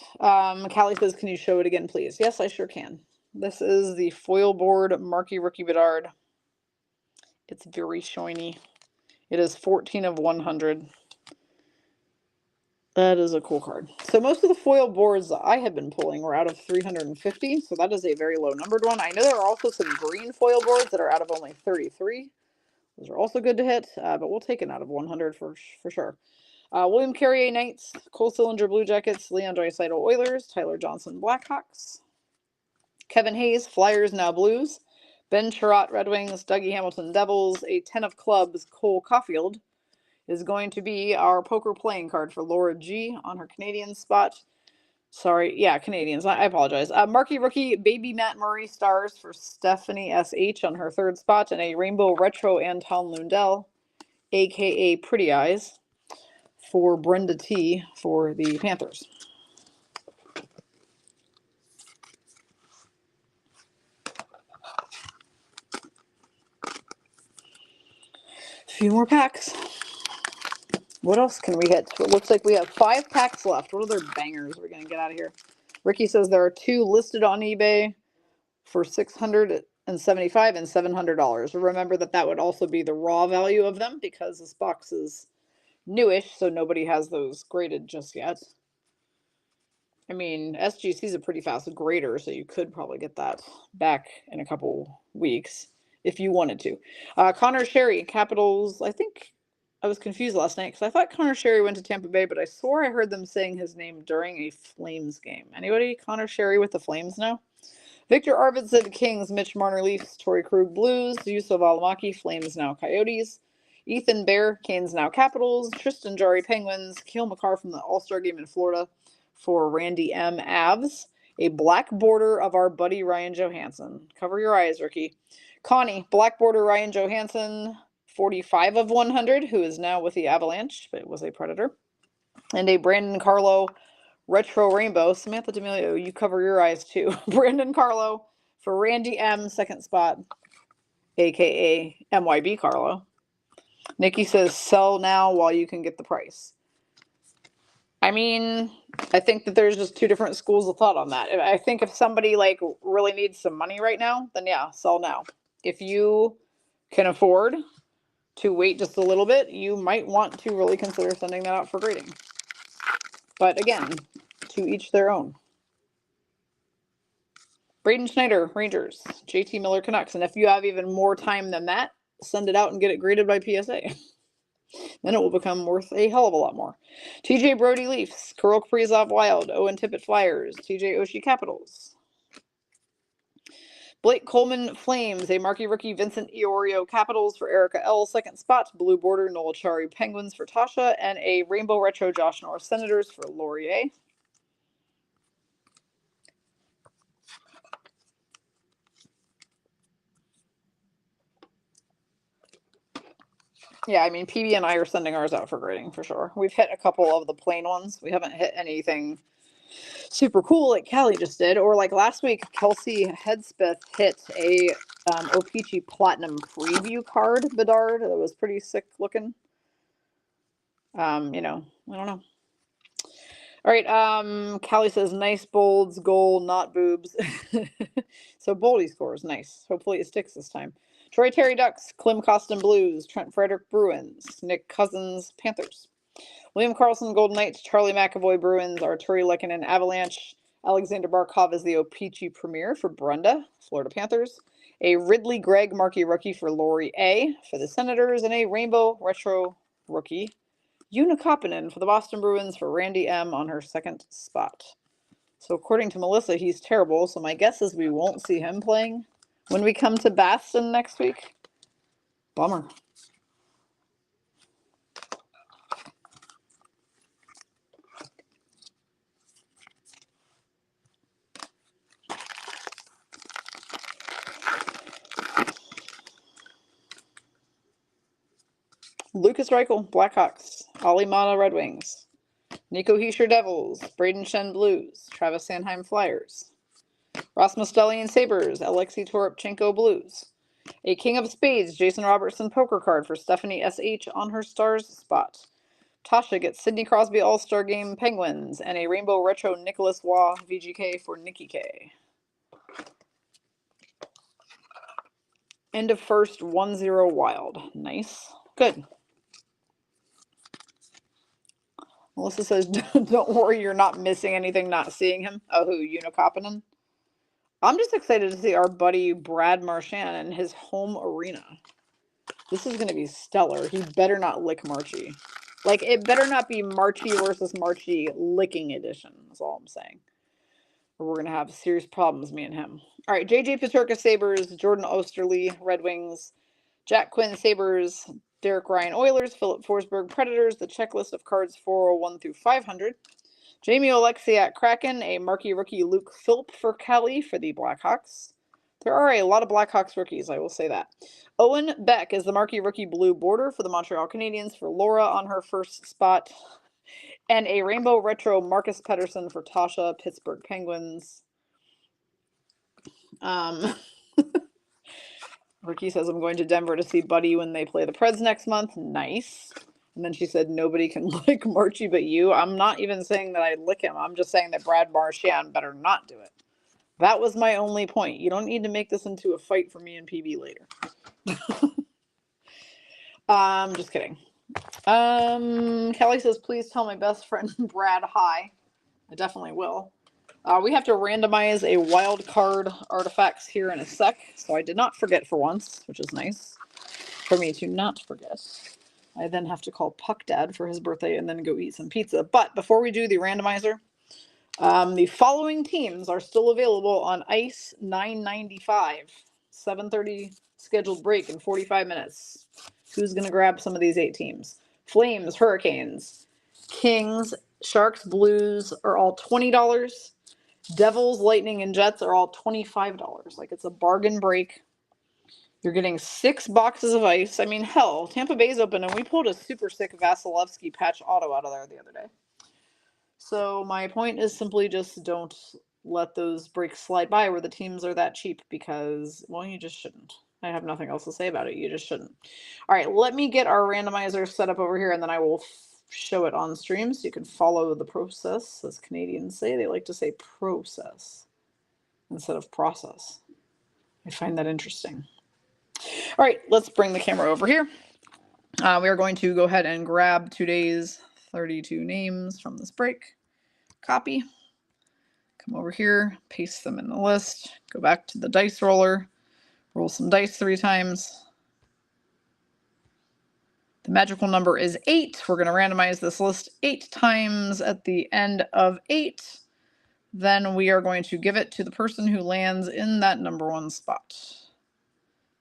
Callie says, can you show it again, please? Yes, I sure can. This is the foil board Marquee Rookie Bedard. It's very shiny. It is 14 of 100. That is a cool card. So most of the foil boards that I have been pulling were out of 350, so that is a very low numbered one. I know there are also some green foil boards that are out of only 33. Those are also good to hit, but we'll take it out of 100 for sure. William Carrier, Knights. Cole Sillinger, Blue Jackets. Leon Draisaitl, Oilers. Tyler Johnson, Blackhawks. Kevin Hayes, Flyers, now Blues. Ben Chirot, Red Wings. Dougie Hamilton, Devils. A 10 of clubs, Cole Caulfield, is going to be our poker playing card for Laura G on her Canadian spot. Sorry, yeah, Canadians. I apologize. Marquee Rookie, Baby Matt Murray, Stars for Stephanie S.H. on her third spot, and a Rainbow Retro Anton Lundell, a.k.a. Pretty Eyes, for Brenda T. for the Panthers. A few more packs. What else can we hit? It looks like we have 5 packs left. What other bangers are we going to get out of here? Ricky says there are 2 listed on eBay for $675 and $700. Remember that would also be the raw value of them because this box is newish, so nobody has those graded just yet. I mean, SGC is a pretty fast grader, so you could probably get that back in a couple weeks if you wanted to. Connor Sherry, Capitals. I think I was confused last night because I thought Connor Sherry went to Tampa Bay, but I swore I heard them saying his name during a Flames game. Anybody? Connor Sherry with the Flames now? Victor Arvidsson, Kings. Mitch Marner, Leafs. Torrey Krug, Blues. Yusuf Alamaki, Flames, now Coyotes. Ethan Bear, Canes, now Capitals. Tristan Jarry, Penguins. Cale McCarr from the All-Star Game in Florida for Randy M, Avs. A black border of our buddy Ryan Johansson. Cover your eyes, Ricky. Connie, black border Ryan Johansson, 45 of 100, who is now with the Avalanche, but was a Predator. And a Brandon Carlo Retro Rainbow. Samantha D'Amelio, you cover your eyes too. Brandon Carlo for Randy M, second spot, a.k.a. MYB Carlo. Nikki says, sell now while you can get the price. I mean, I think that there's just 2 different schools of thought on that. I think if somebody like really needs some money right now, then yeah, sell now. If you can afford to wait just a little bit, you might want to really consider sending that out for grading. But again, to each their own. Braden Schneider, Rangers. JT Miller, Canucks. And if you have even more time than that, send it out and get it graded by PSA. Then it will become worth a hell of a lot more. TJ Brody, Leafs. Kirill Kaprizov, Wild. Owen Tippett, Flyers. TJ Oshie, Capitals. Blake Coleman, Flames. A Marquee Rookie, Vincent Iorio, Capitals for Erica L, second spot. Blue border, Noel Chari, Penguins for Tasha. And a Rainbow Retro, Josh Norris, Senators for Laurier. Yeah, I mean, PB and I are sending ours out for grading for sure. We've hit a couple of the plain ones. We haven't hit anything super cool like Callie just did. Or like last week, Kelsey Hedspeth hit a O-Pee-Chee Platinum Preview card, Bedard. That was pretty sick looking. You know, I don't know. All right, Callie says, nice bolds, goal, not boobs. So Boldy scores, nice. Hopefully it sticks this time. Troy Terry Ducks, Klim Costin Blues, Trent Frederick Bruins, Nick Cousins Panthers, William Karlsson Golden Knights, Charlie McAvoy Bruins, Arturi Lehkonen Avalanche, Alexander Barkov is the O-Pee-Chee Premier for Brenda, Florida Panthers, A Ridley Gregg marquee rookie for Lori A. for the Senators, and a Rainbow Retro rookie, Unokapanen for the Boston Bruins for Randy M. on her second spot. So according to Melissa, he's terrible, so my guess is we won't see him playing when we come to Boston next week. Bummer. Lucas Reichel, Blackhawks. Ali Mata, Red Wings. Nico Hischier, Devils. Braden Shen, Blues. Travis Sanheim, Flyers. Rasmus Dahlin, Sabres. Alexei Toropchenko, Blues. A King of Spades, Jason Robertson poker card for Stephanie S.H. on her Stars spot. Tasha gets Sidney Crosby All-Star Game, Penguins. And a Rainbow Retro Nicholas Waugh VGK for Nikki K. End of first, 1-0 Wild. Nice. Good. Melissa says, don't worry, you're not missing anything not seeing him. Oh, who? Unokapanen? I'm just excited to see our buddy Brad Marchand in his home arena. This is going to be stellar. He better not lick Marchie. Like, it better not be Marchie versus Marchie licking edition. That's all I'm saying. Or we're going to have serious problems, me and him. All right, JJ Peterka, Sabres. Jordan Osterley, Red Wings. Jack Quinn, Sabres. Derek Ryan, Oilers. Philip Forsberg, Predators. The checklist of cards 401 through 500. Jamie Oleksiak, Kraken. A marquee rookie, Luke Philp for Kelly for the Blackhawks. There are a lot of Blackhawks rookies, I will say that. Owen Beck is the marquee rookie blue border for the Montreal Canadiens for Laura on her first spot. And a Rainbow Retro Marcus Pettersson for Tasha, Pittsburgh Penguins. Ricky says, I'm going to Denver to see Buddy when they play the Preds next month. Nice. And then she said, nobody can lick Marchie but you. I'm not even saying that I lick him. I'm just saying that Brad Marchand better not do it. That was my only point. You don't need to make this into a fight for me and PB later. Just kidding. Kelly says, please tell my best friend Brad hi. I definitely will. We have to randomize a wild card artifacts here in a sec, so I did not forget for once, which is nice for me to not forget. I then have to call Puck Dad for his birthday and then go eat some pizza. But before we do the randomizer, the following teams are still available on Ice 995, 7:30 scheduled break in 45 minutes. Who's going to grab some of these 8 teams? Flames, Hurricanes, Kings, Sharks, Blues are all $20. Devils, Lightning, and Jets are all $25. Like, it's a bargain break. You're getting 6 boxes of ice. I mean, hell, Tampa Bay's open, and we pulled a super sick Vasilevsky patch auto out of there the other day. So my point is simply just don't let those breaks slide by where the teams are that cheap because, well, you just shouldn't. I have nothing else to say about it. You just shouldn't. All right, let me get our randomizer set up over here, and then I will show it on stream so you can follow the process. As Canadians say, they like to say process instead of process. I find that interesting. All right, let's bring the camera over here. We are going to go ahead and grab today's 32 names from this break. Copy. Come over here, paste them in the list. Go back to the dice roller. Roll some dice 3 times. The magical number is 8. We're going to randomize this list 8 times. At the end of 8, then we are going to give it to the person who lands in that number 1 spot.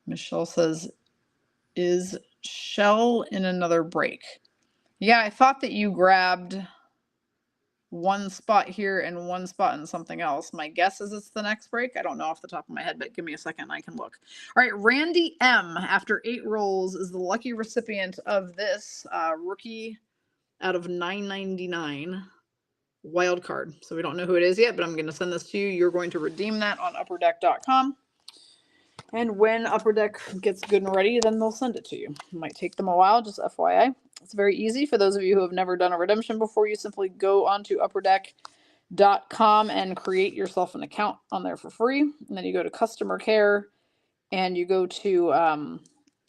Michelle says, is Shell in another break? Yeah, I thought that you grabbed 1 spot here and 1 spot in something else. My guess is it's the next break. I don't know off the top of my head, but give me a second. I can look. All right, Randy M, after 8 rolls, is the lucky recipient of this rookie out of 999 wild card. So we don't know who it is yet, but I'm going to send this to you. You're going to redeem that on upperdeck.com. And when Upper Deck gets good and ready, then they'll send it to you. It might take them a while, just FYI. It's very easy. For those of you who have never done a redemption before, you simply go onto upperdeck.com and create yourself an account on there for free. And then you go to customer care and you go to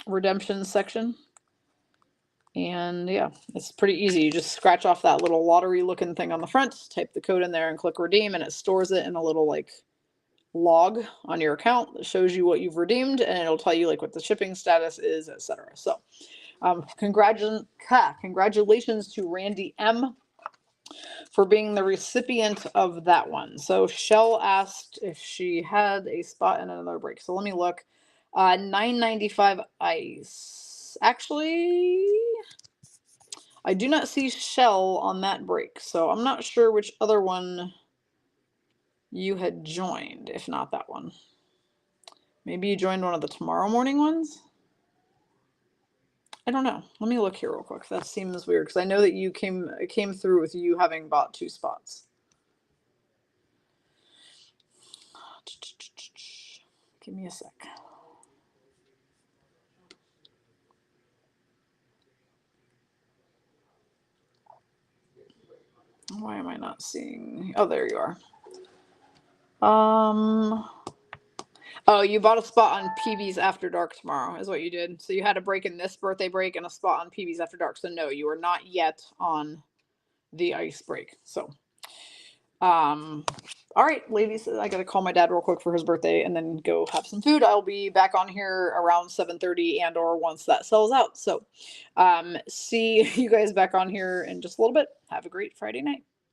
redemption section. And yeah, it's pretty easy. You just scratch off that little lottery looking thing on the front, type the code in there and click redeem, and it stores it in a little like log on your account that shows you what you've redeemed, and it'll tell you like what the shipping status is, etc. So congratulations to Randy M for being the recipient of that one. So Shell asked if she had a spot in another break. So let me look. 995 ice. Actually, I do not see Shell on that break, so I'm not sure which other one you had joined, if not that one. Maybe you joined one of the tomorrow morning ones? I don't know. Let me look here real quick. That seems weird because I know that you came through with you having bought 2 spots. Give me a sec. Why am I not seeing? Oh, there you are. Oh, you bought a spot on PB's After Dark tomorrow, is what you did. So you had a break in this birthday break and a spot on PB's After Dark. So no, you are not yet on the ice break. So, all right, ladies, I gotta call my dad real quick for his birthday and then go have some food. I'll be back on here around 7:30 and or once that sells out. So, see you guys back on here in just a little bit. Have a great Friday night.